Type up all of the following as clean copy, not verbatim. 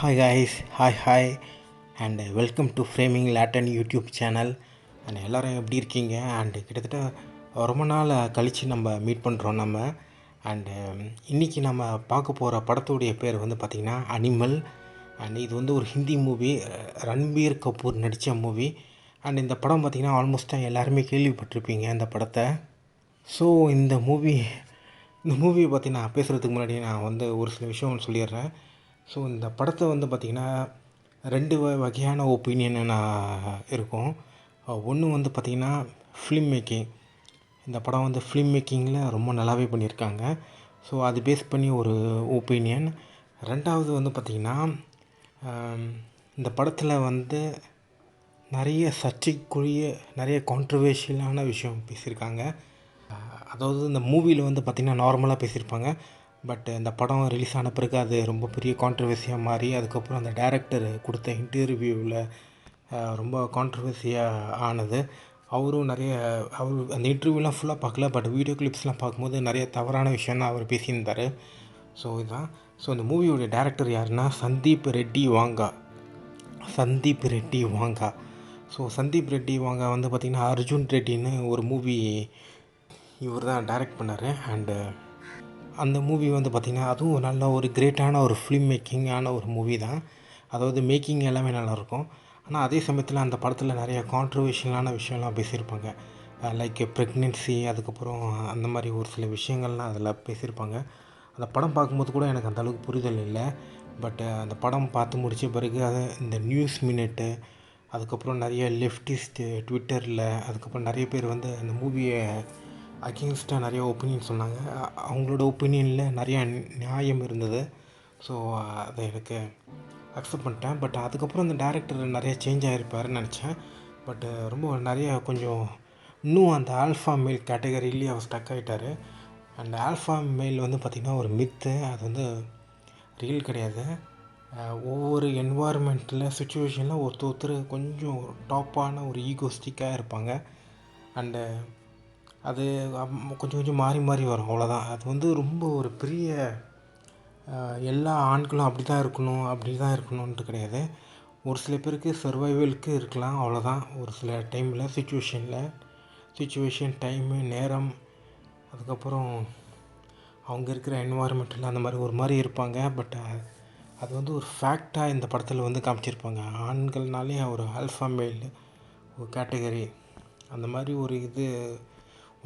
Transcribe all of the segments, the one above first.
Hi guys, hi and welcome to Framing Latin YouTube channel. And எல்லோரும் எப்படி இருக்கீங்க? And கிட்டத்தட்ட ரொம்ப நாள் கழித்து நம்ம மீட் பண்ணுறோம் நம்ம. அண்டு இன்றைக்கி நம்ம பார்க்க போகிற படத்துடைய பேர் வந்து பார்த்திங்கன்னா அனிமல். அண்ட் இது வந்து ஒரு ஹிந்தி மூவி, ரன்பீர் கபூர் நடித்த மூவி. அண்ட் இந்த படம் பார்த்திங்கன்னா ஆல்மோஸ்ட்டாக எல்லாருமே கேள்விப்பட்டிருப்பீங்க இந்த படத்தை. ஸோ இந்த மூவியை பற்றி நான் பேசுகிறதுக்கு முன்னாடி நான் வந்து ஒரு சில விஷயம் சொல்லிடுறேன். ஸோ இந்த படத்தை வந்து பார்த்திங்கன்னா ரெண்டு வகையான ஒப்பீனியன் நான் இருக்கும். ஒன்று வந்து பார்த்திங்கன்னா ஃபிலிம் மேக்கிங். இந்த படம் வந்து ஃபிலிம் மேக்கிங்கில் ரொம்ப நல்லாவே பண்ணியிருக்காங்க. ஸோ அது பேஸ் பண்ணி ஒரு ஒப்பீனியன். ரெண்டாவது வந்து பார்த்திங்கன்னா இந்த படத்தில் வந்து நிறைய சர்ச்சைக்குரிய நிறைய கான்ட்ரவர்ஷியலான விஷயம் பேசியிருக்காங்க. அதாவது இந்த மூவியில் வந்து பார்த்திங்கன்னா நார்மலாக பேசியிருப்பாங்க. பட் இந்த படம் ரிலீஸ் ஆன பிறகு அது ரொம்ப பெரிய கான்ட்ரவர்சியாக மாறி அதுக்கப்புறம் அந்த டைரக்டர் கொடுத்த இன்டர்வியூவில் ரொம்ப கான்ட்ரவர்சியாக ஆனது. அவரும் அவர் அந்த இன்டர்வியூலாம் ஃபுல்லாக பார்க்கல, பட் வீடியோ கிளிப்ஸ்லாம் பார்க்கும்போது நிறைய தவறான விஷயம்தான் அவர் பேசியிருந்தார். ஸோ இதுதான். ஸோ இந்த மூவியோடைய டைரக்டர் யாருன்னா Sandeep Reddy Vanga. So Sandeep Reddy Vanga வந்து பார்த்திங்கன்னா அர்ஜுன் ரெட்டின்னு ஒரு மூவி இவர் தான் டைரக்ட் பண்ணார். அண்டு அந்த மூவி வந்து பார்த்திங்கன்னா அதுவும் நல்ல ஒரு கிரேட்டான ஒரு ஃபிலிம் மேக்கிங்கான ஒரு மூவி தான். அதாவது மேக்கிங் எல்லாமே நல்லாயிருக்கும். ஆனால் அதே சமயத்தில் அந்த படத்தில் நிறைய கான்ட்ரவர்ஷியலான விஷயம்லாம் பேசியிருப்பாங்க. லைக் ப்ரெக்னென்சி, அதுக்கப்புறம் அந்த மாதிரி ஒரு சில விஷயங்கள்லாம் அதில் பேசியிருப்பாங்க. அந்த படம் பார்க்கும்போது கூட எனக்கு அந்தளவுக்கு புரிதல் இல்லை. பட் அந்த படம் பார்த்து முடித்த பிறகு இந்த நியூஸ் மினிட்டு, அதுக்கப்புறம் நிறைய லெஃப்டிஸ்ட்டு ட்விட்டரில், அதுக்கப்புறம் நிறைய பேர் வந்து அந்த மூவியை அகெயின்ஸ்டாக நிறைய ஒப்பீனியன் சொன்னாங்க. அவங்களோட ஒப்பீனியனில் நிறையா நியாயம் இருந்தது. ஸோ அதை எனக்கு அக்செப்ட் பண்ணிட்டேன். பட் அதுக்கப்புறம் அந்த டேரக்டர் நிறைய சேஞ்ச் ஆகிருப்பாருன்னு நினச்சேன். பட் ரொம்ப நிறைய கொஞ்சம் இன்னும் அந்த ஆல்ஃபா மேல் கேட்டகரியிலேயே அவர் ஸ்டக் ஆகிட்டார். அந்த ஆல்ஃபா மேல் வந்து பார்த்திங்கன்னா ஒரு மித்து, அது வந்து ரியல் கிடையாது. ஒவ்வொரு என்வாயர்மெண்ட்டில் சுச்சுவேஷனில் ஒருத்தர் கொஞ்சம் டாப்பான ஒரு ஈகோஸ்டிக்காக இருப்பாங்க. அண்டு அது கொஞ்சம் கொஞ்சம் மாறி மாறி வரும், அவ்வளோதான். அது வந்து ரொம்ப ஒரு பெரிய எல்லா ஆண்களும் அப்படி தான் இருக்கணுன்ட்டு கிடையாது. ஒரு சில பேருக்கு சர்வைவலுக்கு இருக்கலாம், அவ்வளோதான். ஒரு சில டைமில் சுச்சுவேஷன், டைமு, நேரம், அதுக்கப்புறம் அவங்க இருக்கிற என்வாயர்மெண்ட்டில் அந்த மாதிரி ஒரு மாதிரி இருப்பாங்க. பட் அது வந்து ஒரு ஃபேக்டாக இந்த படத்தில் வந்து காமிச்சிருப்பாங்க. ஆண்கள்னாலே ஒரு ஆல்ஃபா மேல் ஒரு கேட்டகரி அந்த மாதிரி ஒரு இது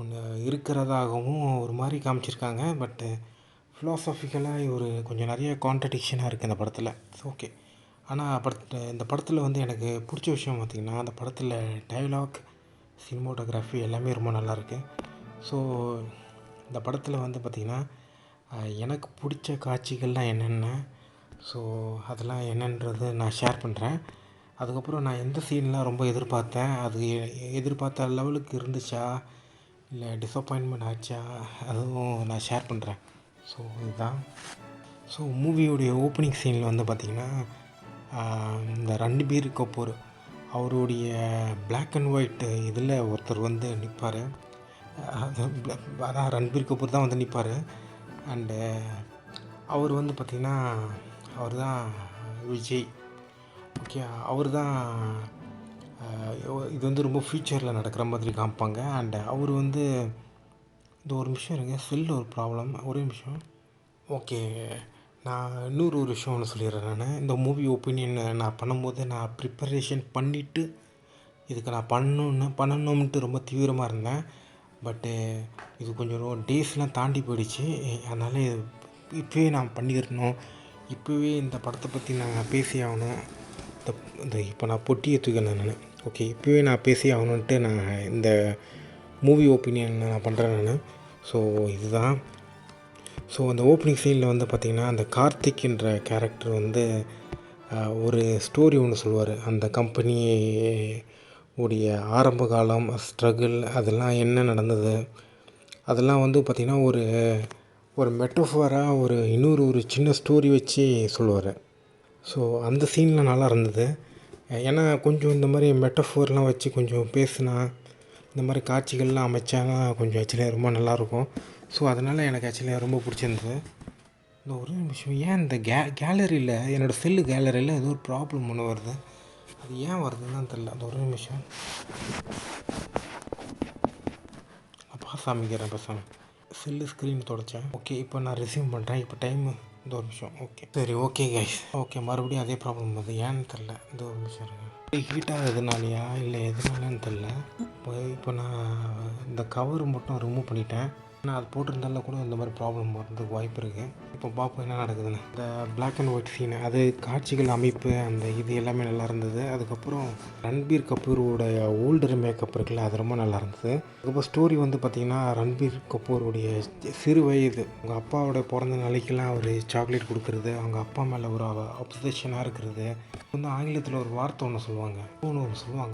ஒன்று இருக்கிறதாகவும் ஒரு மாதிரி காமிச்சிருக்காங்க. பட்டு ஃபிலாசபிக்கலாக ஒரு கொஞ்சம் நிறைய கான்ட்ரடிக்ஷனாக இருக்குது இந்த படத்தில். ஓகே. ஆனால் இந்த படத்தில் வந்து எனக்கு பிடிச்ச விஷயம் பார்த்திங்கன்னா அந்த படத்தில் டயலாக், சினிமோட்டோகிராஃபி எல்லாமே ரொம்ப நல்லாயிருக்கு. ஸோ இந்த படத்தில் வந்து பார்த்திங்கன்னா எனக்கு பிடிச்ச காட்சிகள்லாம் என்னென்ன, ஸோ அதெல்லாம் என்னன்றது நான் ஷேர் பண்ணுறேன். அதுக்கப்புறம் நான் எந்த சீன்லாம் ரொம்ப எதிர்பார்த்தேன், அது எதிர்பார்த்த லெவலுக்கு இருந்துச்சா இல்லை டிஸப்பாயின்மெண்ட் ஆச்சா, அதுவும் நான் ஷேர் பண்ணுறேன். ஸோ இதுதான். ஸோ மூவியோடைய ஓப்பனிங் சீனில் வந்து பார்த்திங்கன்னா இந்த ரன்பீர் கபூர் அவருடைய பிளாக் அண்ட் ஒயிட் இதில் ஒருத்தர் வந்து நிற்பார். அதான் ரன்பீர் கபூர் தான் வந்து நிற்பார். அண்டு அவர் வந்து பார்த்திங்கன்னா அவர் தான் விஜய். ஓகே, அவர் தான் இது வந்து ரொம்ப ஃப்யூச்சரில் நடக்கிற மாதிரி காமிப்பாங்க. அண்டு அவர் வந்து இந்த ஒரு நிமிஷம் இருங்க, செல்லில் ஒரு ப்ராப்ளம், ஒரே நிமிஷம். ஓகே, நான் இன்னொரு விஷயம் ஒன்று சொல்லிடுறேன். நான் இந்த மூவி ஒப்பீனியன் நான் பண்ணும்போது நான் ப்ரிப்பரேஷன் பண்ணிவிட்டு இதுக்கு நான் பண்ணணும்ன்ட்டு ரொம்ப தீவிரமாக இருந்தேன். பட்டு இது கொஞ்சம் டேஸ்லாம் தாண்டி போயிடுச்சு. அதனால் இப்போவே நான் பண்ணிடணும், இப்போவே இந்த படத்தை பற்றி நான் பேசி ஆகணும். இப்போ நான் பொட்டி எடுத்துக்கிறேன் நான். ஓகே, இப்போவே நான் பேசி ஆகணுன்ட்டு நான் இந்த மூவி ஒப்பீனியன் நான் பண்ணுறேன் நான். ஸோ இதுதான். ஸோ அந்த ஓப்பனிங் சீனில் வந்து பார்த்திங்கன்னா அந்த கார்த்திக் என்ற கேரக்டர் வந்து ஒரு ஸ்டோரி ஒன்று சொல்லுவார். அந்த கம்பெனி உடைய ஆரம்ப காலம், ஸ்ட்ரகிள், அதெல்லாம் என்ன நடந்தது, அதெல்லாம் வந்து பார்த்திங்கன்னா ஒரு மெட்டஃபராக ஒரு சின்ன ஸ்டோரி வச்சு சொல்லுவார். ஸோ அந்த சீனில் நல்லா இருந்தது. ஏன்னா கொஞ்சம் இந்த மாதிரி மெட்டஃபோர்லாம் வச்சு கொஞ்சம் பேசினா, இந்த மாதிரி காட்சிகள்லாம் அமைச்சாங்கன்னா கொஞ்சம் ஆக்சுவலாக ரொம்ப நல்லாயிருக்கும். ஸோ அதனால் எனக்கு ஆக்சுவலாக ரொம்ப பிடிச்சிருந்தது. இந்த ஒரே நிமிஷம், ஏன் இந்த கேலரியில் என்னோடய செல்லு கேலரியில் ஏதோ ஒரு ப்ராப்ளம் ஒன்று வருது. அது ஏன் வருதுன்னு தான் தெரில. அந்த ஒரு நிமிஷம் நான் பாஸ் காமிக்கிறேன் பசங்க. Cell screen தொடச்சேன். ஓகே, இப்போ நான் ரெஸ்யூம் பண்ணுறேன். இப்போ டைமு இந்த ஒரு நிமிஷம். ஓகே சரி, ஓகே கைஸ். ஓகே, மறுபடியும் அதே ப்ராப்ளம் வருது. ஏன்னு தெரில. இந்த ஒரு நிமிஷம் இருங்க. ஹீட் ஆகுதுனாலையா இல்லை எதுனாலன்னு தெரில. இப்போ நான் இந்த கவர் மட்டும் ரிமூவ் பண்ணிட்டேன். ஆனால் அது போட்டிருந்தாலும் கூட இந்த மாதிரி ப்ராப்ளம் வரதுக்கு வாய்ப்பு இருக்குது. இப்போ பார்ப்போம் என்ன நடக்குதுன்னு. இந்த பிளாக் அண்ட் ஒயிட் சீனு, அது காட்சிகள் அமைப்பு, அந்த இது எல்லாமே நல்லா இருந்தது. அதுக்கப்புறம் ரன்பீர் கபூரோடைய ஓல்டர் மேக்கப் இருக்குல்ல, அது ரொம்ப நல்லா இருந்தது. அதுக்கப்புறம் ஸ்டோரி வந்து பார்த்திங்கன்னா, ரன்பீர் கபூருடைய சிறு வயது, அவங்க அப்பாவோட பிறந்த நாளைக்கெல்லாம் அவர் சாக்லேட் கொடுக்குறது, அவங்க அப்பா மேலே ஒரு அப்சஷனாக இருக்கிறது. வந்து ஆங்கிலத்தில் ஒரு வார்த்தை ஒன்று சொல்லுவாங்க,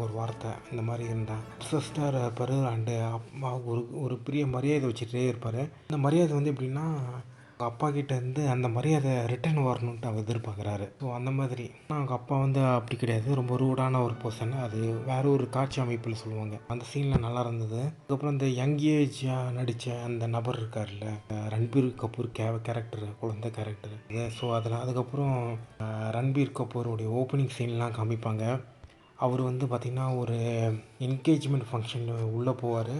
ஒரு வார்த்தை இந்த மாதிரி இருந்தால் அப்சஸ்டாக இருப்பார். அண்டு அப்பா ஒரு பெரிய மரியாதை வச்சுட்டே இருப்பார். இந்த மரியாதை வந்து எப்படின்னா, அப்பா கிட்டேருந்து அந்த மரியாதை ரிட்டர்ன் வரணுன்ட்டு அவர் எதிர்பார்க்குறாரு. ஸோ அந்த மாதிரி. ஆனால் அவங்க அப்பா வந்து அப்படி கிடையாது, ரொம்ப ரூடான ஒரு பர்சன். அது வேற ஒரு காட்சி அமைப்பில் சொல்லுவாங்க. அந்த சீனில் நல்லா இருந்தது. அதுக்கப்புறம் இந்த யங் ஏஜாக நடித்த அந்த நபர் இருக்கார்ல, ரன்பீர் கபூர் கேரக்டர், குழந்தை கேரக்டர். ஸோ அதில் அதுக்கப்புறம் ரன்பீர் கபூருடைய ஓப்பனிங் சீன்லாம் காமிப்பாங்க. அவர் வந்து பார்த்திங்கன்னா ஒரு என்கேஜ்மெண்ட் ஃபங்க்ஷன் உள்ளே போவார்.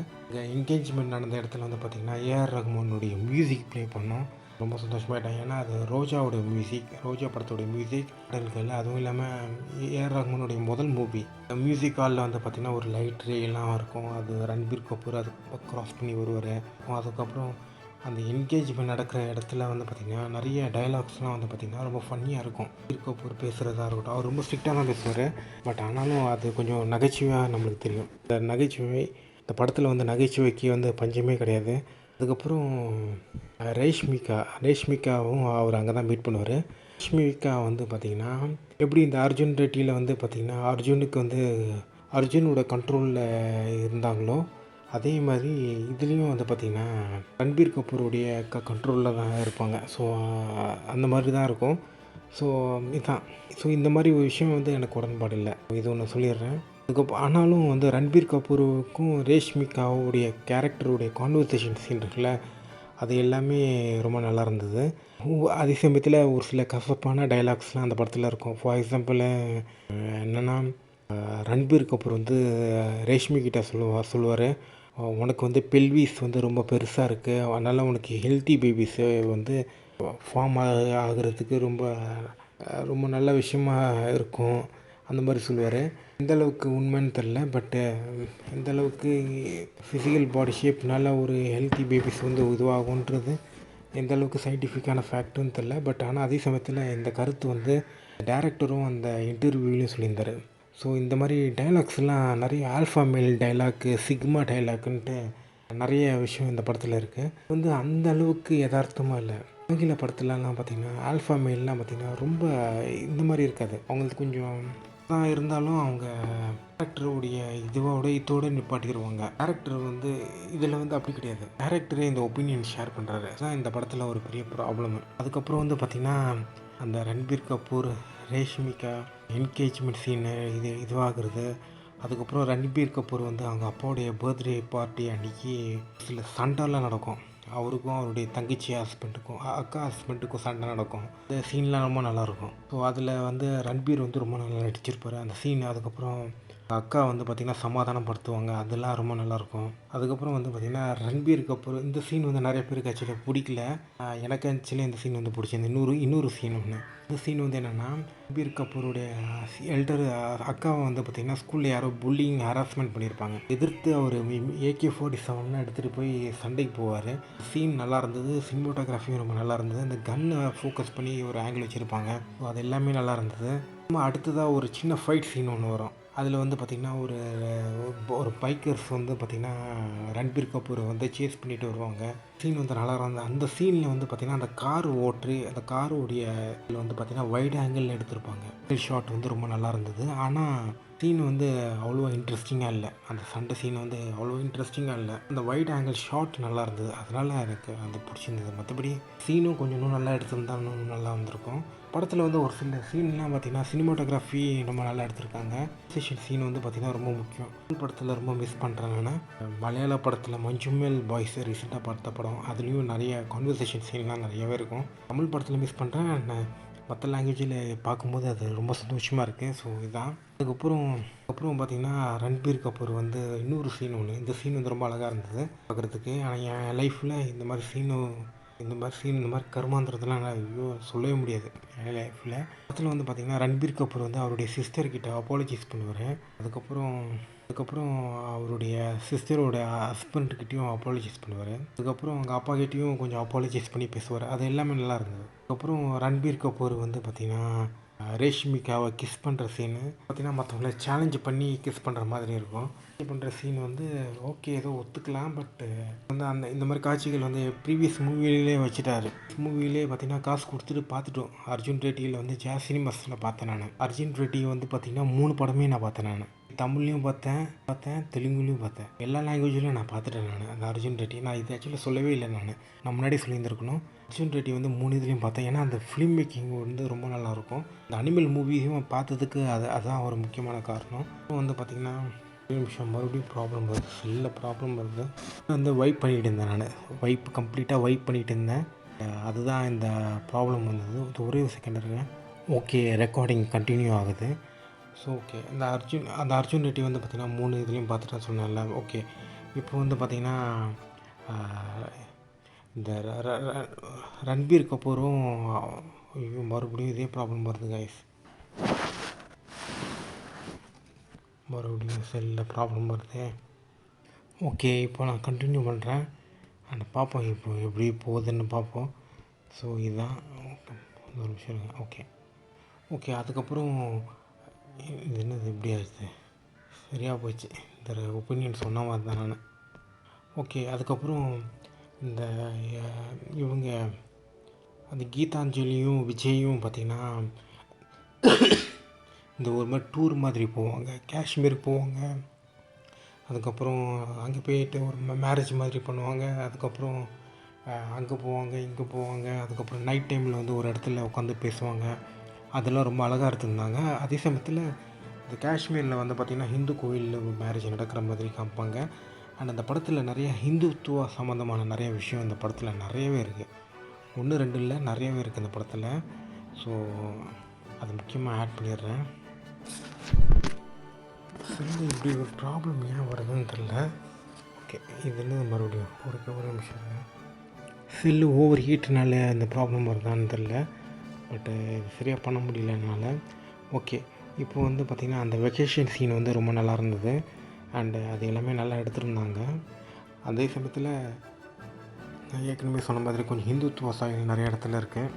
என்கேஜ்மெண்ட் நடந்த இடத்துல வந்து பார்த்திங்கன்னா ஏஆர் ரஹ்மானுடைய மியூசிக் ப்ளே பண்ணோம். ரொம்ப சந்தோஷமாயிட்டேன். ஏன்னா அது ரோஜாவோட மியூசிக், ரோஜா படத்தோடைய மியூசிக் பாடல்கள். அதுவும் இல்லாமல் ஏஆர் ரஹ்மானுடைய முதல் மூவி. மியூசிக் ஹாலில் வந்து பார்த்திங்கன்னா ஒரு லைட் எல்லாம் இருக்கும். அது ரன்பீர் கபூர் அது க்ராஸ் பண்ணி வருவார். அதுக்கப்புறம் அந்த என்கேஜ்மெண்ட் நடக்கிற இடத்துல வந்து பார்த்திங்கன்னா நிறைய டைலாக்ஸ்லாம் வந்து பார்த்திங்கன்னா ரொம்ப ஃபன்னியாக இருக்கும். ரன்பீர் கபூர் பேசுகிறதா இருக்கட்டும், அவர் ரொம்ப ஸ்ட்ரிக்டாக தான் பேசுவார். பட் ஆனாலும் அது கொஞ்சம் நகைச்சுவையாக நம்மளுக்கு தெரியும். இந்த நகைச்சுவை, இந்த படத்தில் வந்து நகைச்சுவைக்கு வந்து பஞ்சமே கிடையாது. அதுக்கப்புறம் ரேஷ்மிகாவும் அவர் அங்கே தான் மீட் பண்ணுவார். ரேஷ்மிகா வந்து பார்த்திங்கன்னா எப்படி இந்த அர்ஜுன் ரெட்டியில் வந்து பார்த்திங்கன்னா அர்ஜுனுக்கு வந்து அர்ஜுனோட கண்ட்ரோலில் இருந்தாங்களோ, அதே மாதிரி இதுலேயும் வந்து பார்த்திங்கன்னா ரன்பீர் கபூருடைய கண்ட்ரோலில் தான் இருப்பாங்க. ஸோ அந்த மாதிரி தான் இருக்கும். ஸோ இதுதான். ஸோ இந்த மாதிரி ஒரு விஷயம் வந்து எனக்கு உடன்பாடு இல்லை. இது ஒன்று சொல்லிடுறேன். அதுக்கப்புறம் ஆனாலும் வந்து ரன்பீர் கபூருக்கும் ரேஷ்மிகாவுடைய கேரக்டருடைய கான்வர்சேஷன் சீன் இருக்குல்ல, அது எல்லாமே ரொம்ப நல்லா இருந்தது. அதே சமயத்தில் ஒரு சில கசப்பான டைலாக்ஸ்லாம் அந்த படத்தில் இருக்கும். ஃபார் எக்ஸாம்பிள் என்னென்னா, ரன்பீர் கபூர் வந்து ரேஷ்மி கிட்ட சொல்லுவார், உனக்கு வந்து பெல்விஸ் வந்து ரொம்ப பெருசாக இருக்குது, அதனால் உனக்கு ஹெல்த்தி பேபிஸு வந்து ஃபார்ம் ஆகிறதுக்கு ரொம்ப ரொம்ப நல்ல விஷயமா இருக்கும் அந்த மாதிரி சொல்லுவார். எந்தளவுக்கு உண்மைன்னு தெரில. பட்டு எந்தளவுக்கு ஃபிசிக்கல் பாடி ஷேப்னால் ஒரு ஹெல்த்தி பேபிஸ் வந்து இதுவாகுன்றது எந்தளவுக்கு சயின்டிஃபிக்கான ஃபேக்ட்டுன்னு தெரில. பட் ஆனால் அதே சமயத்தில் இந்த கருத்து வந்து டைரக்டரும் அந்த இன்டர்வியூலையும் சொல்லியிருந்தார். ஸோ இந்த மாதிரி டைலாக்ஸ்லாம் நிறைய ஆல்ஃபா மேல் டைலாக்கு, சிக்மா டைலாக்குன்ட்டு நிறைய விஷயம் இந்த படத்தில் இருக்குது. வந்து அந்த அளவுக்கு யதார்த்தமாக இல்லை. ஆங்கில படத்துலலாம் பார்த்திங்கன்னா ஆல்ஃபா மேல்லாம் பார்த்திங்கன்னா ரொம்ப இந்த மாதிரி இருக்காது. அவங்களுக்கு கொஞ்சம் தான் இருந்தாலும் அவங்க டேரக்டருடைய இதோடு நிப்பாட்டிடுவாங்க. டேரக்டர் வந்து இதில் வந்து அப்படி கிடையாது. டேரக்டரே இந்த ஒப்பீனியன் ஷேர் பண்ணுறாரு. அதுதான் இந்த படத்தில் ஒரு பெரிய ப்ராப்ளம். அதுக்கப்புறம் வந்து பார்த்திங்கன்னா அந்த ரன்பீர் கபூர் ரேஷ்மிகா என்கேஜ்மெண்ட் சீனு இதுவாகிறது. அதுக்கப்புறம் ரன்பீர் கபூர் வந்து அவங்க அப்பாவுடைய பர்த்டே பார்ட்டி அன்றைக்கி சில சண்டைலாம் நடக்கும். அவருக்கும் அவருடைய தங்கச்சி ஹஸ்பண்டுக்கும் அக்கா ஹஸ்பண்டுக்கும் சண்டை நடக்கும். இந்த சீன்லாம் ரொம்ப நல்லாயிருக்கும். ஸோ அதில் வந்து ரன்பீர் வந்து ரொம்ப நல்லா நடிச்சிருப்பார் அந்த சீன். அதுக்கப்புறம் அக்கா வந்து பார்த்திங்கன்னா சமாதானப்படுத்துவாங்க, அதெல்லாம் ரொம்ப நல்லாயிருக்கும். அதுக்கப்புறம் வந்து பார்த்திங்கன்னா ரன்பீர் கபூர் இந்த சீன் வந்து நிறைய பேருக்கு ஆக்சுவலாக பிடிக்கல. எனக்கு ஆக்சுவலி இந்த சீன் வந்து பிடிச்சிருந்தது. இன்னொரு சீன் ஒன்று. இந்த சீன் வந்து என்னென்னா, ரன்பீர் கபூருடைய எல்டர் அக்காவை வந்து பார்த்திங்கன்னா ஸ்கூலில் யாரோ புல்லிங் ஹராஸ்மெண்ட் பண்ணியிருப்பாங்க. எதிர்த்து அவர் AK-47 எடுத்துகிட்டு போய் சண்டைக்கு போவார். சீன் நல்லா இருந்தது. சினிமோட்டோகிராஃபியும் ரொம்ப நல்லா இருந்தது. அந்த கன்னை ஃபோக்கஸ் பண்ணி ஒரு ஆங்கிள் வச்சுருப்பாங்க. ஸோ அது எல்லாமே நல்லா இருந்தது. அடுத்ததாக ஒரு சின்ன ஃபைட் சீன் ஒன்று வரும். அதில் வந்து பார்த்திங்கன்னா ஒரு பைக்கர்ஸ் வந்து பார்த்திங்கன்னா ரன்பீர் கபூரை வந்து சேஸ் பண்ணிட்டு வருவாங்க. சீன் வந்து நல்லா இருந்தது. அந்த சீனில் வந்து பார்த்திங்கன்னா அந்த காரோடைய இதில் வந்து பார்த்திங்கன்னா வைட் ஆங்கிள் எடுத்திருப்பாங்க. ஷாட் வந்து ரொம்ப நல்லா இருந்தது. ஆனால் சீன் வந்து அவ்வளோவா இன்ட்ரெஸ்டிங்காக இல்லை. அந்த சண்டை சீன் வந்து அவ்வளோ இன்ட்ரெஸ்டிங்காக இல்லை. அந்த வைட் ஆங்கிள் ஷாட் நல்லா இருந்தது. அதனால் எனக்கு அது பிடிச்சிருந்தது. மற்றபடி சீனும் கொஞ்சம் இன்னும் நல்லா எடுத்திருந்தா இன்னும் நல்லா வந்திருக்கும். படத்தில் வந்து ஒரு சில சீன்லாம் பார்த்திங்கன்னா சினிமாட்டோகிராஃபி ரொம்ப நல்லா எடுத்திருக்காங்க. சீன் வந்து பார்த்திங்கன்னா ரொம்ப முக்கியம். படத்தில் ரொம்ப மிஸ் பண்ணுறேன் நான். மலையாள படத்தில் மஞ்சுமேல் பாய்ஸ் ரீசெண்டாக பார்த்த படம், அதுலேயும் நிறைய கான்வர்சேஷன் சீன்லாம் நிறையவே இருக்கும். தமிழ் படத்தில் மிஸ் பண்ணுறேன். மற்ற லாங்குவேஜில் பார்க்கும்போது அது ரொம்ப சந்தோஷமாக இருக்குது. ஸோ இதுதான். அதுக்கப்புறம் பார்த்திங்கன்னா ரன்பீர் கபூர் வந்து இன்னொரு சீன் ஒன்று, இந்த சீன் வந்து ரொம்ப அழகாக இருந்தது பார்க்குறதுக்கு. ஆனால் என் லைஃப்பில் இந்த மாதிரி கருமாந்திரத்தெல்லாம் நான் சொல்லவே முடியாது என் லைஃப்பில். படத்தில் வந்து பார்த்திங்கன்னா ரன்பீர் கபூர் வந்து அவருடைய சிஸ்டர்கிட்ட அப்பாலஜைஸ் பண்ணுவார். அதுக்கப்புறம் அவருடைய சிஸ்டரோட ஹஸ்பண்ட்கிட்டையும் அப்பாலஜைஸ் பண்ணுவார். அதுக்கப்புறம் அவங்க அப்பாக்கிட்டேயும் கொஞ்சம் அப்பாலஜைஸ் பண்ணி பேசுவார். அது எல்லாமே நல்லா இருந்தது. அதுக்கப்புறம் ரன்பீர் கபூர் வந்து பார்த்திங்கன்னா ரேஷ்மிகாவை கிஸ் பண்ணுற சீனு பார்த்திங்கன்னா மற்றவங்கள சேலஞ்ச் பண்ணி கிஸ் பண்ணுற மாதிரி இருக்கும். பண்ணுற சீன் வந்து ஓகே ஏதோ ஒத்துக்கலாம். பட் வந்து இந்த மாதிரி காட்சிகள் வந்து ப்ரீவியஸ் மூவிலே வச்சுட்டாரு. மூவிலே பார்த்திங்கன்னா காசு கொடுத்துட்டு பார்த்துட்டோம். அர்ஜுன் ரெட்டியில் வந்து ஜாஸ் சினிமாஸில் பார்த்தேன் நான். அர்ஜுன் ரெட்டி வந்து பார்த்திங்கன்னா 3 படமே நான் பார்த்தேன். நான் தமிழ்லையும் பார்த்தேன், தெலுங்குலேயும் பார்த்தேன். எல்லா லாங்குவேஜ்லையும் நான் பார்த்துட்டேன் நான் அந்த அர்ஜுன் ரெட்டி. நான் இது ஆக்சுவலாக சொல்லவே இல்லை. நான் முன்னாடியே சொல்லியிருந்துருக்கணும். அர்ஜுன் ரெட்டி வந்து 3 இதுலேயும் பார்த்தேன். ஏன்னா அந்த ஃபிலிம் மேக்கிங் வந்து ரொம்ப நல்லாயிருக்கும். இந்த அனிமல் மூவியும் பார்த்ததுக்கு அதுதான் ஒரு முக்கியமான காரணம். வந்து பார்த்திங்கன்னா நிமிஷம் மறுபடியும் ப்ராப்ளம் வருது. செல்ல ப்ராப்ளம் வருது. வந்து வைப் பண்ணிகிட்டு இருந்தேன் நான். கம்ப்ளீட்டாக வைப் பண்ணிகிட்டு இருந்தேன். அதுதான் இந்த ப்ராப்ளம் வந்தது. ஒரே ஒரு செகண்ட் இருங்க. ஓகே, ரெக்கார்டிங் கண்டினியூ ஆகுது. ஸோ ஓகே, அந்த அர்ஜுன் ரெட்டி வந்து பார்த்திங்கன்னா 3 இதுலேயும் பார்த்துட்டேன் சொன்னேன்ல. ஓகே, இப்போ வந்து பார்த்திங்கன்னா இந்த ரன்பீர் கபூரும் மறுபடியும் இதே ப்ராப்ளம் வருது கைஸ். மறுபடியும் செல்லில் ப்ராப்ளம் வருது. ஓகே, இப்போ நான் கண்டினியூ பண்ணுறேன். பார்ப்போம் இப்போ எப்படி போகுதுன்னு பார்ப்போம். ஸோ இதுதான் ஒரு விஷயம். ஓகே அதுக்கப்புறம் இது என்னது இப்படி ஆச்சு, சரியாக போச்சு. இந்த ஒப்பீனியன் சொன்ன மாதிரி தான் நான். ஓகே, அதுக்கப்புறம் இந்த இவங்க அந்த கீதாஞ்சலியும் விஜயும் பார்த்திங்கன்னா இந்த ஒரு மாதிரி டூர் மாதிரி போவாங்க, காஷ்மீர் போவாங்க. அதுக்கப்புறம் அங்கே போயிட்டு ஒரு மேரேஜ் மாதிரி பண்ணுவாங்க. அதுக்கப்புறம் அங்கே போவாங்க, இங்கே போவாங்க. அதுக்கப்புறம் நைட் டைமில் வந்து ஒரு இடத்துல உட்காந்து பேசுவாங்க. அதெல்லாம் ரொம்ப அழகாக எடுத்துருந்தாங்க. அதே சமயத்தில் இந்த காஷ்மீரில் வந்து பார்த்திங்கன்னா ஹிந்து கோயிலில் மேரேஜ் நடக்கிற மாதிரி காமிப்பாங்க. அண்ட் அந்த படத்தில் நிறைய ஹிந்துத்துவ சம்மந்தமான நிறைய விஷயம் இந்த படத்தில் நிறையவே இருக்குது. 1 2 இல்லை, நிறையவே இருக்குது இந்த படத்தில். ஸோ அது முக்கியமாக ஆட் பண்ணிடுறேன். இப்படி ஒரு ப்ராப்ளம் ஏன் வருதுன்னு தெரில. ஓகே, இது என்ன மறுபடியும் ஒரு நிமிஷம். செல்லு ஓவர் ஹீட்னால இந்த ப்ராப்ளம் வருதான்னு தெரில. பட்டு இது சரியாக பண்ண முடியல என்னால். ஓகே, இப்போ வந்து பார்த்திங்கன்னா அந்த வெக்கேஷன் சீன் வந்து ரொம்ப நல்லா இருந்தது. அண்டு அது எல்லாமே நல்லா எடுத்துருந்தாங்க. அதே சமயத்தில் நான் ஏற்கனவே சொன்ன மாதிரி கொஞ்சம் ஹிந்துத்துவ சாயல் நிறைய இடத்துல இருக்குது.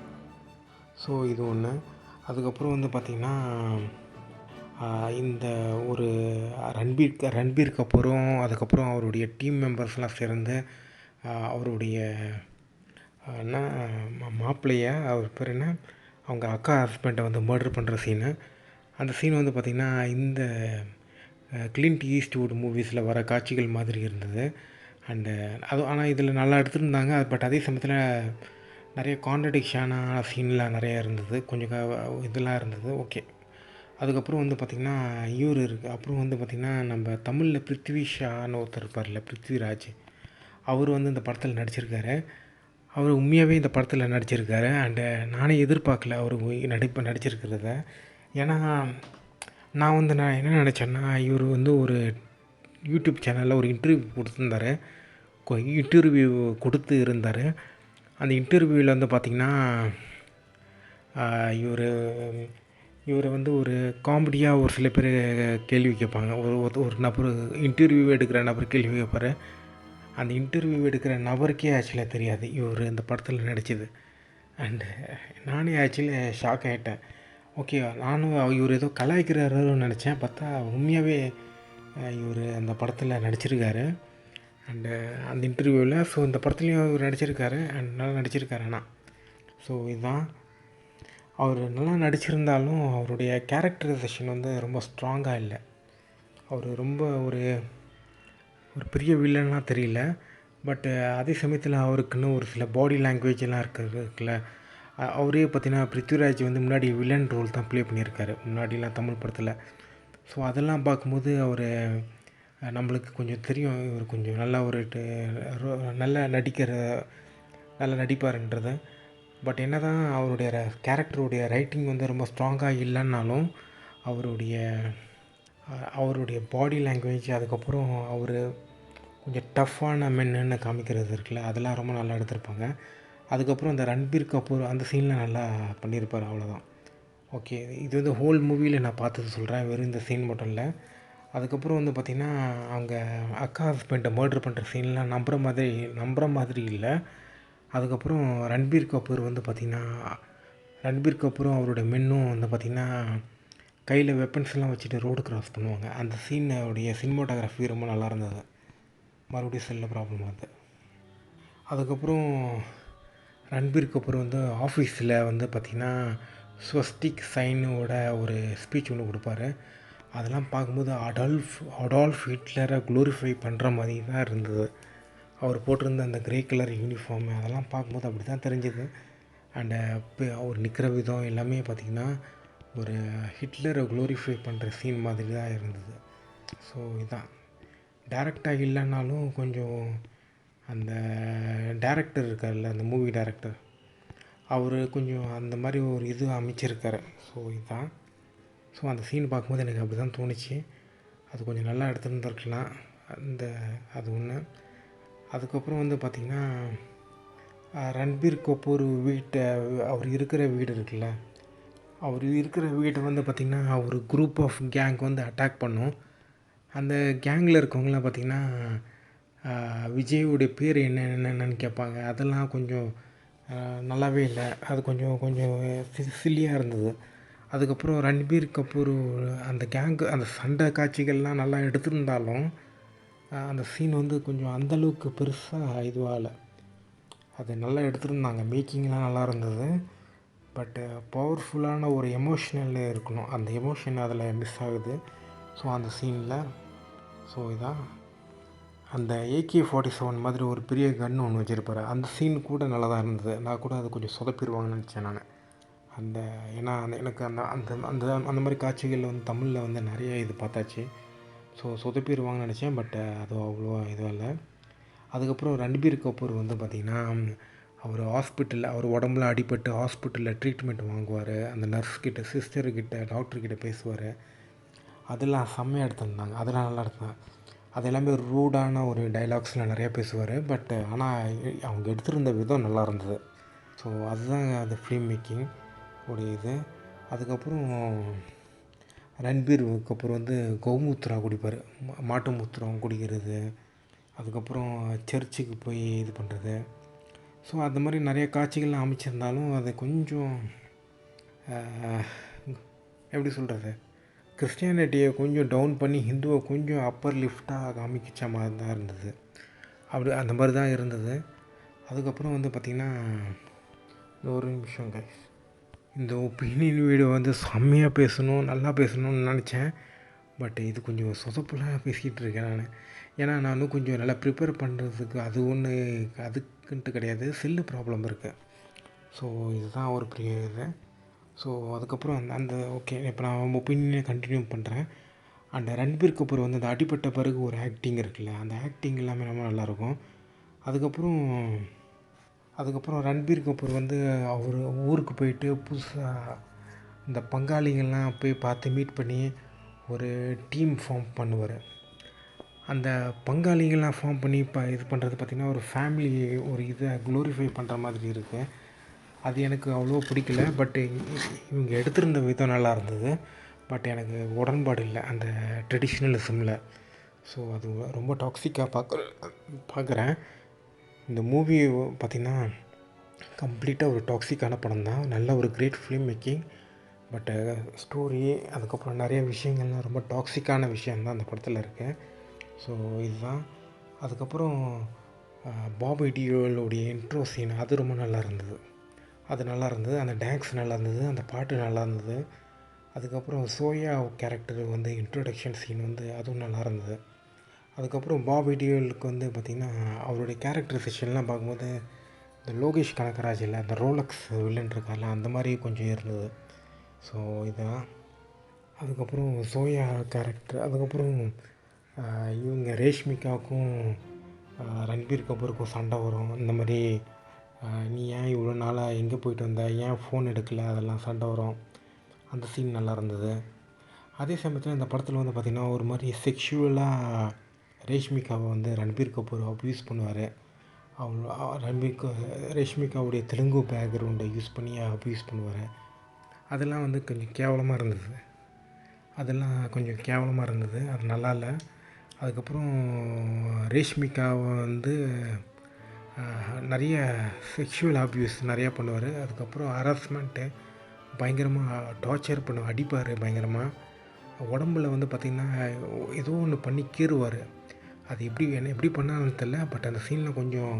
ஸோ இது ஒன்று. அதுக்கப்புறம் வந்து பார்த்திங்கன்னா இந்த ஒரு ரன்பீர் கபூரும் அதுக்கப்புறம் அவருடைய டீம் மெம்பர்ஸ்லாம் சேர்ந்து அவருடைய மாப்பிள்ளையை, அவர் பேர் என்ன, அவங்க அக்கா ஹஸ்பண்டை வந்து மர்டர் பண்ணுற சீனு. அந்த சீன் வந்து பார்த்திங்கன்னா இந்த கிளின்ட் ஈஸ்ட்வுட் மூவிஸில் வர காட்சிகள் மாதிரி இருந்தது. அண்டு ஆனால் இதில் நல்லா எடுத்துருந்தாங்க. பட் அதே சமயத்தில் நிறைய கான்ட்ரடிக்ஷனான சீன்லாம் நிறையா இருந்தது. கொஞ்சம் இதெல்லாம் இருந்தது. ஓகே, அதுக்கப்புறம் வந்து பார்த்திங்கன்னா இவர் இருக்குது. அப்புறம் வந்து பார்த்திங்கன்னா நம்ம தமிழில் பிருத்விஷான்னு ஒருத்தர் இருப்பார்ல, பிருத்விராஜ். அவர் வந்து இந்த படத்தில் நடிச்சிருக்காரு. அவர் உண்மையாகவே இந்த படத்தில் நடிச்சிருக்காரு. அண்டு நானே எதிர்பார்க்கல அவர் நடிச்சிருக்கிறத. ஏன்னா நான் என்ன நினச்சேன்னா, இவர் வந்து ஒரு யூடியூப் சேனலில் ஒரு இன்டர்வியூ கொடுத்து இருந்தார். அந்த இன்டர்வியூவில் வந்து பார்த்திங்கன்னா இவர் வந்து ஒரு காமெடியாக ஒரு சில பேர் கேள்வி கேட்பாங்க. ஒரு நபர் இன்டர்வியூ எடுக்கிற நபர் கேள்வி கேட்பார். அந்த இன்டர்வியூ எடுக்கிற நபருக்கே ஆக்சுவலாக தெரியாது இவர் இந்த படத்தில் நடித்தது. அண்டு நானே ஆக்சுவலி ஷாக் ஆகிட்டேன். ஓகே, நானும் இவர் ஏதோ கலாய்க்கிறாருன்னு நினச்சேன். பார்த்தா உண்மையாகவே இவர் அந்த படத்தில் நடிச்சிருக்காரு. அண்டு அந்த இன்டர்வியூவில் ஸோ இந்த படத்துலேயும் அவர் நடிச்சிருக்காரு. அண்ட் நல்லா நடிச்சிருக்காரு. ஆனால் ஸோ இதுதான், அவர் நல்லா நடிச்சிருந்தாலும் அவருடைய கேரக்டரைசேஷன் வந்து ரொம்ப ஸ்ட்ராங்காக இல்லை. அவர் ரொம்ப ஒரு ஒரு பெரிய வில்லன்லாம் தெரியல. பட்டு அதே சமயத்தில் அவருக்குன்னு ஒரு சில பாடி லாங்குவேஜ் எல்லாம் இருக்குல்ல. அவரே பார்த்தீங்கன்னா பிருத்விராஜ் வந்து முன்னாடி வில்லன் ரோல் தான் ப்ளே பண்ணியிருக்காரு முன்னாடிலாம் தமிழ் படத்தில். ஸோ அதெல்லாம் பார்க்கும்போது அவர் நம்மளுக்கு கொஞ்சம் தெரியும் இவர் கொஞ்சம் நல்லா ஒரு நல்லா நல்லா நடிப்பாருன்றது. பட் என்ன தான் அவருடைய கேரக்டருடைய ரைட்டிங் வந்து ரொம்ப ஸ்ட்ராங்காக இல்லைன்னாலும் அவருடைய அவருடைய பாடி லாங்குவேஜ் அதுக்கப்புறம் அவர் கொஞ்சம் டஃப்பான மென்னுன்னு காமிக்கிறது இருக்குல்ல, அதெல்லாம் ரொம்ப நல்லா எடுத்திருப்பாங்க. அதுக்கப்புறம் அந்த ரன்பீர் கபூர் அந்த சீனில் நல்லா பண்ணியிருப்பார், அவ்வளோதான். ஓகே, இது வந்து ஹோல் மூவியில் நான் பார்த்தது சொல்கிறேன், வெறும் இந்த சீன் மட்டும் இல்லை. அதுக்கப்புறம் வந்து பார்த்திங்கன்னா அவங்க அக்கா ஹஸ்பண்டை மர்டர் பண்ணுற சீன்லாம் நம்புகிற மாதிரி இல்லை. அதுக்கப்புறம் ரன்பீர் கபூர் வந்து பார்த்திங்கன்னா ரன்பீர் கபூரும் அவரோட மென்னும் வந்து பார்த்திங்கன்னா கையில் வெப்பன்ஸ்லாம் வச்சுட்டு ரோடு கிராஸ் பண்ணுவாங்க. அந்த சீனுடைய சினிமாட்டோகிராஃபி ரொம்ப நல்லா இருந்தது. மறுபடியும் செல்லில் ப்ராப்ளம் ஆகுது. அதுக்கப்புறம் ரன்பீர் கபூர் வந்து ஆஃபீஸில் வந்து பார்த்திங்கன்னா ஸ்வஸ்டிக் சைனோட ஒரு ஸ்பீச் ஒன்று கொடுப்பாரு. அதெல்லாம் பார்க்கும்போது அடால்ஃப் ஹிட்லரை க்ளோரிஃபை பண்ணுற மாதிரி தான் இருந்தது. அவர் போட்டிருந்த அந்த க்ரே கலர் யூனிஃபார்மு அதெல்லாம் பார்க்கும்போது அப்படி தான் தெரிஞ்சுது. அண்டு அவர் நிற்கிற விதம் எல்லாமே பார்த்திங்கன்னா ஒரு ஹிட்லரை க்ளோரிஃபை பண்ணுற சீன் மாதிரி தான் இருந்தது. ஸோ இதுதான் டேரக்டாக இல்லைன்னாலும் கொஞ்சம் அந்த டேரக்டர் இருக்கார்ல, அந்த மூவி டேரக்டர், அவர் கொஞ்சம் அந்த மாதிரி ஒரு இது அமைச்சிருக்காரு. ஸோ இதுதான். ஸோ அந்த சீன் பார்க்கும்போது எனக்கு அப்படி தான் தோணுச்சு. அது கொஞ்சம் நல்லா எடுத்துருந்துருக்கலாம் அது ஒன்று. அதுக்கப்புறம் வந்து பார்த்திங்கன்னா ரன்பீர் கபூர் அவர் இருக்கிற வீடு இருக்குல்ல, அவர் இருக்கிற வீட்டை வந்து பார்த்திங்கன்னா ஒரு குரூப் ஆஃப் கேங் வந்து அட்டாக் பண்ணும். அந்த கேங்கில் இருக்கவங்களாம் பார்த்திங்கன்னா விஜயோடைய பேர் என்னென்னு கேட்பாங்க. அதெல்லாம் கொஞ்சம் நல்லாவே இல்லை. அது கொஞ்சம் கொஞ்சம் சில்லியாக இருந்தது. அதுக்கப்புறம் ரன்பீர் கபூர் அந்த அந்த சண்டை காட்சிகள்லாம் நல்லா எடுத்திருந்தாலும் அந்த சீன் வந்து கொஞ்சம் அந்தளவுக்கு பெருசாக இதுவாகலை. அது நல்லா எடுத்திருந்தாங்க, மேக்கிங்லாம் நல்லா இருந்தது. பட்டு பவர்ஃபுல்லான ஒரு எமோஷ்னல் இருக்கணும், அந்த எமோஷன் அதில் மிஸ் ஆகுது. ஸோ அந்த சீனில் ஸோ இதான் அந்த AK-47 மாதிரி ஒரு பெரிய கன் ஒன்று வச்சுருப்பார். அந்த சீன் கூட நல்லா தான் இருந்தது. நான் கூட அது கொஞ்சம் சொதப்பிடுவாங்கன்னு நினச்சேன் நான். ஏன்னா எனக்கு அந்த அந்த அந்த மாதிரி காட்சிகள் வந்து தமிழில் வந்து நிறைய இது பார்த்தாச்சு. ஸோ சொதப்பிடுவாங்கன்னு நினச்சேன். பட் அது அவ்வளோவா இதுவும் இல்லை. அதுக்கப்புறம் ரன்பீர் கபூர் வந்து பார்த்திங்கன்னா அவர் அவர் உடம்புல அடிபட்டு ஹாஸ்பிட்டலில் ட்ரீட்மெண்ட் வாங்குவார். அந்த நர்ஸ்கிட்ட, சிஸ்டர்கிட்ட, டாக்டர்கிட்ட பேசுவார். அதெல்லாம் செம்மையாக எடுத்திருந்தாங்க. அதெல்லாம் நல்லா எடுத்தாங்க. அது எல்லாமே ரூடான ஒரு டைலாக்ஸ்லாம் நிறையா பேசுவார். பட் ஆனால் அவங்க எடுத்திருந்த விதம் நல்லா இருந்தது. ஸோ அதுதான் அது ஃபிலிம் மேக்கிங் உடைய இது. அதுக்கப்புறம் ரன்பீர் கபூர் வந்து கௌமூத்ரா குடிப்பார், மாட்டு மூத்திரம் குடிக்கிறது. அதுக்கப்புறம் சர்ச்சுக்கு போய் இது பண்ணுறது. ஸோ அந்த மாதிரி நிறைய காட்சிகள்லாம் அமைச்சிருந்தாலும் அது கொஞ்சம் எப்படி சொல்கிறது, கிறிஸ்டியானிட்டியை கொஞ்சம் டவுன் பண்ணி ஹிந்துவை கொஞ்சம் அப்பர் லிஃப்டாக காமிக்கிச்ச மாதிரி தான் இருந்தது. அப்படி அந்த மாதிரி தான் இருந்தது. அதுக்கப்புறம் வந்து பார்த்திங்கன்னா ஒரு நிமிஷம் கைஸ், இந்த ஒப்பீனியன் வீடியோ வந்து செம்மையாக பேசணும், நல்லா பேசணும்னு நினச்சேன். பட் இது கொஞ்சம் சொதப்பலாக பேசிக்கிட்டு இருக்கேன் நான். ஏன்னா நான் இன்னும் கொஞ்சம் நல்லா ப்ரிப்பேர் பண்ணுறதுக்கு அதுக்குன்ட்டு கிடையாது, செல்லு ப்ராப்ளம் இருக்குது. ஸோ இதுதான் ஒரு பெரிய இது. ஸோ அதுக்கப்புறம் ஓகே, இப்போ நான் ஒப்பீனியனை கண்டினியூ பண்ணுறேன். அண்ட் ரன்பீர் கபூர் வந்து அந்த அடிப்பட்ட பிறகு ஒரு ஆக்டிங் இருக்குல்ல, அந்த ஆக்டிங் எல்லாமே ரொம்ப நல்லாயிருக்கும். அதுக்கப்புறம் ரன்பீர் கபூர் வந்து அவர் ஊருக்கு போயிட்டு புதுசாக இந்த பங்காளிகள்லாம் போய் பார்த்து மீட் பண்ணி ஒரு டீம் ஃபார்ம் பண்ணுவார். அந்த பங்காளிகள்லாம் ஃபார்ம் பண்ணி இப்போ இது பண்ணுறது பார்த்திங்கன்னா ஒரு ஃபேமிலி ஒரு இதை க்ளோரிஃபை பண்ணுற மாதிரி இருக்குது. அது எனக்கு அவ்வளோ பிடிக்கல. பட்டு இவங்க எடுத்திருந்த விதம் நல்லா இருந்தது. பட் எனக்கு உடன்பாடு இல்லை அந்த ட்ரெடிஷ்னலிசமில். ஸோ அது ரொம்ப டாக்ஸிக்காக பார்க்குறேன். இந்த மூவி பார்த்திங்கன்னா கம்ப்ளீட்டாக ஒரு டாக்ஸிக்கான படம் தான். நல்ல ஒரு கிரேட் ஃபிலிம் மேக்கிங். பட்டு ஸ்டோரி அதுக்கப்புறம் நிறைய விஷயங்கள்லாம் ரொம்ப டாக்ஸிக்கான விஷயந்தான் அந்த படத்தில் இருக்குது. ஸோ இதுதான். அதுக்கப்புறம் பாபி டியோலுடைய இன்ட்ரோ சீன் அது ரொம்ப நல்லா இருந்தது. அந்த டான்ஸ் நல்லா இருந்தது, அந்த பாட்டு நல்லா இருந்தது. அதுக்கப்புறம் சோயா கேரக்டர் வந்து இன்ட்ரொடக்ஷன் சீன் வந்து அதுவும் நல்லா இருந்தது. அதுக்கப்புறம் பாபி டியோலுக்கு வந்து பார்த்திங்கன்னா அவருடைய கேரக்டரைசேஷன்லாம் பார்க்கும்போது இந்த லோகேஷ் கனகராஜ் இல்லை அந்த ரோலக்ஸ் வில்லன் இருக்கார்ல அந்த மாதிரி கொஞ்சம் இருந்தது. ஸோ இதுதான். அதுக்கப்புறம் சோயா கேரக்டர். அதுக்கப்புறம் இவங்க ரேஷ்மிகாவுக்கும் ரன்பீர் கபூருக்கும் சண்டை வரும். இந்த மாதிரி நீ ஏன் இவ்வளோ நாளாக எங்கே போயிட்டு வந்த, ஏன் ஃபோன் எடுக்கலை, அதெல்லாம் சண்டை வரும். அந்த சீன் நல்லா இருந்தது. அதே சமயத்தில் இந்த படத்தில் வந்து பார்த்திங்கன்னா ஒரு மாதிரி செக்ஷுவலாக ரேஷ்மிகாவை வந்து ரன்பீர் கபூர் அப்யூஸ் பண்ணுவார். ரேஷ்மிகாவுடைய தெலுங்கு பேக்ரவுண்டை யூஸ் பண்ணி அப்யூஸ் பண்ணுவார். அதெல்லாம் வந்து கொஞ்சம் கேவலமாக இருந்தது. அது நல்லா இல்லை. அதுக்கப்புறம் ரேஷ்மிகாவை வந்து நிறைய செக்ஷுவல் அப்யூஸ் நிறையா பண்ணுவார். அதுக்கப்புறம் ஹராஸ்மெண்ட்டு பயங்கரமாக டார்ச்சர் அடிப்பார் பயங்கரமாக. உடம்புல வந்து பார்த்திங்கன்னா ஏதோ ஒன்று பண்ணி கீறுவார். அது எப்படி பண்ணான்னு தெரில. பட் அந்த சீனில் கொஞ்சம்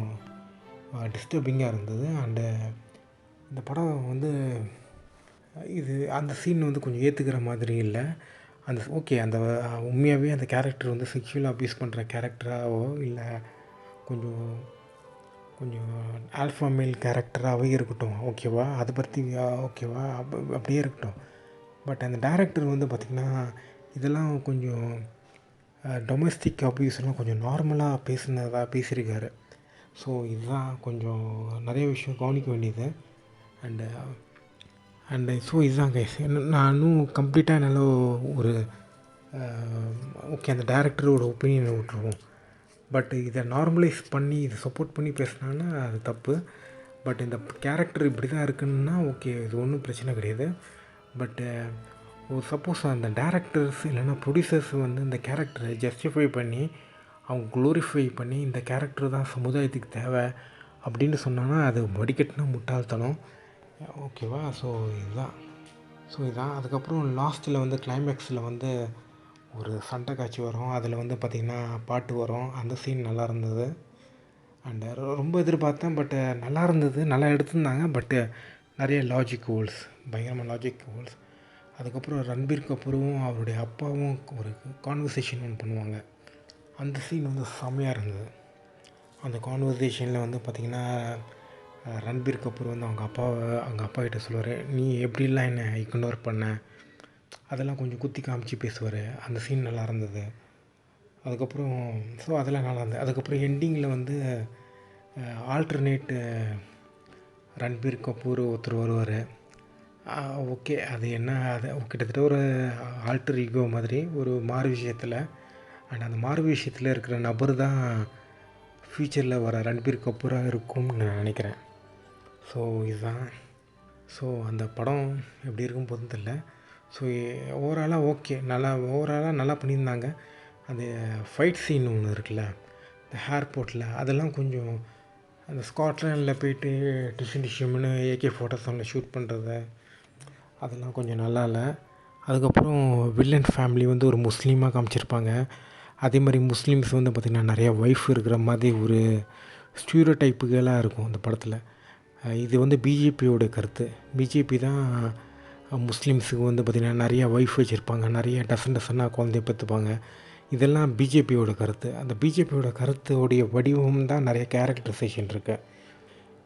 டிஸ்டர்பிங்காக இருந்தது. அண்டு இந்த படம் வந்து அந்த சீன் வந்து கொஞ்சம் ஏற்றுக்கிற மாதிரி இல்லை. அந்த உண்மையாகவே அந்த கேரக்டர் வந்து செக்ஷுவலாக அப்யூஸ் பண்ணுற கேரக்டராகவோ இல்லை கொஞ்சம் கொஞ்சம் ஆல்ஃபா மேல் கேரக்டராகவே இருக்கட்டும், ஓகேவா, அதை பற்றி ஓகேவா, அப்படியே இருக்கட்டும். பட் அந்த டைரக்டர் வந்து பார்த்திங்கன்னா இதெல்லாம் கொஞ்சம் டொமஸ்டிக் அப்யூஸ்லாம் கொஞ்சம் நார்மலாக பேசியிருக்காரு. ஸோ இதுதான் கொஞ்சம் நிறைய விஷயம் கவனிக்க வேண்டியது. அண்டு ஸோ இதுதான் கைஸ். நான் இன்னும் கம்ப்ளீட்டாக என்னால் ஒரு ஓகே அந்த டேரக்டரோட ஒப்பீனியனை விட்டுருவோம். பட் இதை நார்மலைஸ் பண்ணி இதை சப்போர்ட் பண்ணி பேசினாங்கன்னா அது தப்பு. பட் இந்த கேரக்டர் இப்படி தான் இருக்குன்னா ஓகே, இது ஒன்றும் பிரச்சனை கிடையாது. பட்டு சப்போஸ் அந்த டேரக்டர்ஸ் இல்லைன்னா ப்ரொடியூசர்ஸ் வந்து இந்த கேரக்டரை ஜஸ்டிஃபை பண்ணி அவங்க க்ளோரிஃபை பண்ணி இந்த கேரக்டர் தான் சமுதாயத்துக்கு தேவை அப்படின்னு சொன்னாங்கன்னா அது வடிகட்டினா முட்டாள்தனம், ஓகேவா. ஸோ இதுதான். அதுக்கப்புறம் லாஸ்ட்டில் வந்து கிளைமேக்ஸில் வந்து ஒரு சண்டை காட்சி வரும். அதில் வந்து பார்த்திங்கன்னா பாட்டு வரும். அந்த சீன் நல்லா இருந்தது. அண்டு ரொம்ப எதிர்பார்த்தேன். பட்டு நல்லா இருந்தது, நல்லா எடுத்திருந்தாங்க. பட்டு நிறைய பயங்கரமாக லாஜிக் ஹோல்ஸ். அதுக்கப்புறம் ரன்பீர் கபூரும் அவருடைய அப்பாவும் ஒரு கான்வர்சேஷன் ஒன்று பண்ணுவாங்க. அந்த சீன் வந்து செம்மையாக இருந்தது. அந்த கான்வர்சேஷனில் வந்து பார்த்திங்கன்னா ரன்பீர் கபூர் வந்து அவங்க அப்பா கிட்ட சொல்லுவார், நீ எப்படிலாம் என்னை இக்னோர் பண்ண, அதெல்லாம் கொஞ்சம் குத்தி காமிச்சு பேசுவார். அந்த சீன் நல்லா இருந்தது. அதுக்கப்புறம் அதெல்லாம் நல்லா இருந்தது. அதுக்கப்புறம் எண்டிங்கில் வந்து ஆல்டர்னேட்டு ரன்பீர் கபூர் ஒருத்தர் வருவார். ஓகே, அது கிட்டத்தட்ட ஒரு ஆல்டர் ஈகோ மாதிரி ஒரு மாறு விஷயத்தில். அண்ட் அந்த மாறு விஷயத்தில் இருக்கிற நபர் தான் ஃப்யூச்சரில் வர ரன்பீர் கபூராக இருக்கும்னு நான் நினைக்கிறேன். ஸோ இதுதான். ஸோ அந்த படம் எப்படி இருக்கும் போதும் தெரியல. ஸோ ஓவராலாக ஓகே, நல்லா பண்ணியிருந்தாங்க. அந்த ஃபைட் சீன் ஒன்று இருக்குல்ல இந்த ஏர்போர்ட்டில், அதெல்லாம் கொஞ்சம் அந்த ஸ்காட்லாண்டில் போய்ட்டு டிஷ்யூம்னு AK-47 ஷூட் பண்ணுறது அதெல்லாம் கொஞ்சம் நல்லா இல்லை. அதுக்கப்புறம் வில்லன் ஃபேமிலி வந்து ஒரு முஸ்லீமாக காமிச்சிருப்பாங்க. அதே மாதிரி முஸ்லீம்ஸ் வந்து பார்த்திங்கன்னா நிறையா ஒய்ஃப் இருக்கிற மாதிரி ஒரு ஸ்டீரியோடைப்புகளாக இருக்கும் அந்த படத்தில். இது வந்து பிஜேபியோட கருத்து. பிஜேபி தான் முஸ்லீம்ஸுக்கு வந்து பார்த்திங்கன்னா நிறையா ஒய்ஃப் வச்சுருப்பாங்க, நிறைய டசனாக குழந்தைய பெற்றுப்பாங்க. இதெல்லாம் பிஜேபியோட கருத்து. அந்த பிஜேபியோட கருத்துடைய வடிவம் தான் நிறைய கேரக்டரைசேஷன் இருக்குது.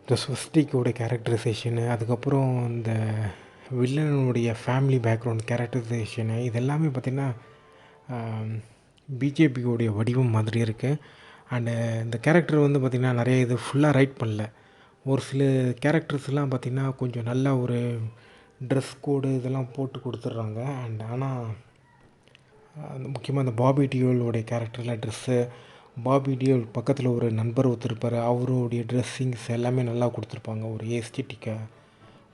இந்த ஸ்வஸ்திக்கோட கேரக்டரைசேஷனு, அதுக்கப்புறம் இந்த வில்லனுடைய ஃபேமிலி பேக்ரவுண்ட் கேரக்டரைசேஷனு, இதெல்லாமே பார்த்திங்கன்னா பிஜேபியோடைய வடிவம் மாதிரி இருக்குது. அண்டு இந்த கேரக்டர் வந்து பார்த்திங்கன்னா நிறைய இது ஃபுல்லாக ரைட் பண்ணல. ஒரு சில கேரக்டர்ஸ்லாம் பார்த்திங்கன்னா கொஞ்சம் நல்ல ஒரு ட்ரெஸ் கோடு இதெல்லாம் போட்டு கொடுத்துட்றாங்க. ஆனால் அந்த முக்கியமாக அந்த பாபி டியோலோடைய கேரக்டரில் ட்ரெஸ்ஸு, பாபி டியோல் பக்கத்தில் ஒரு நண்பர் ஒருத்தருப்பார், அவருடைய ட்ரெஸ்ஸிங்ஸ் எல்லாமே நல்லா கொடுத்துருப்பாங்க. ஒரு ஏஸ்தெட்டிக்காக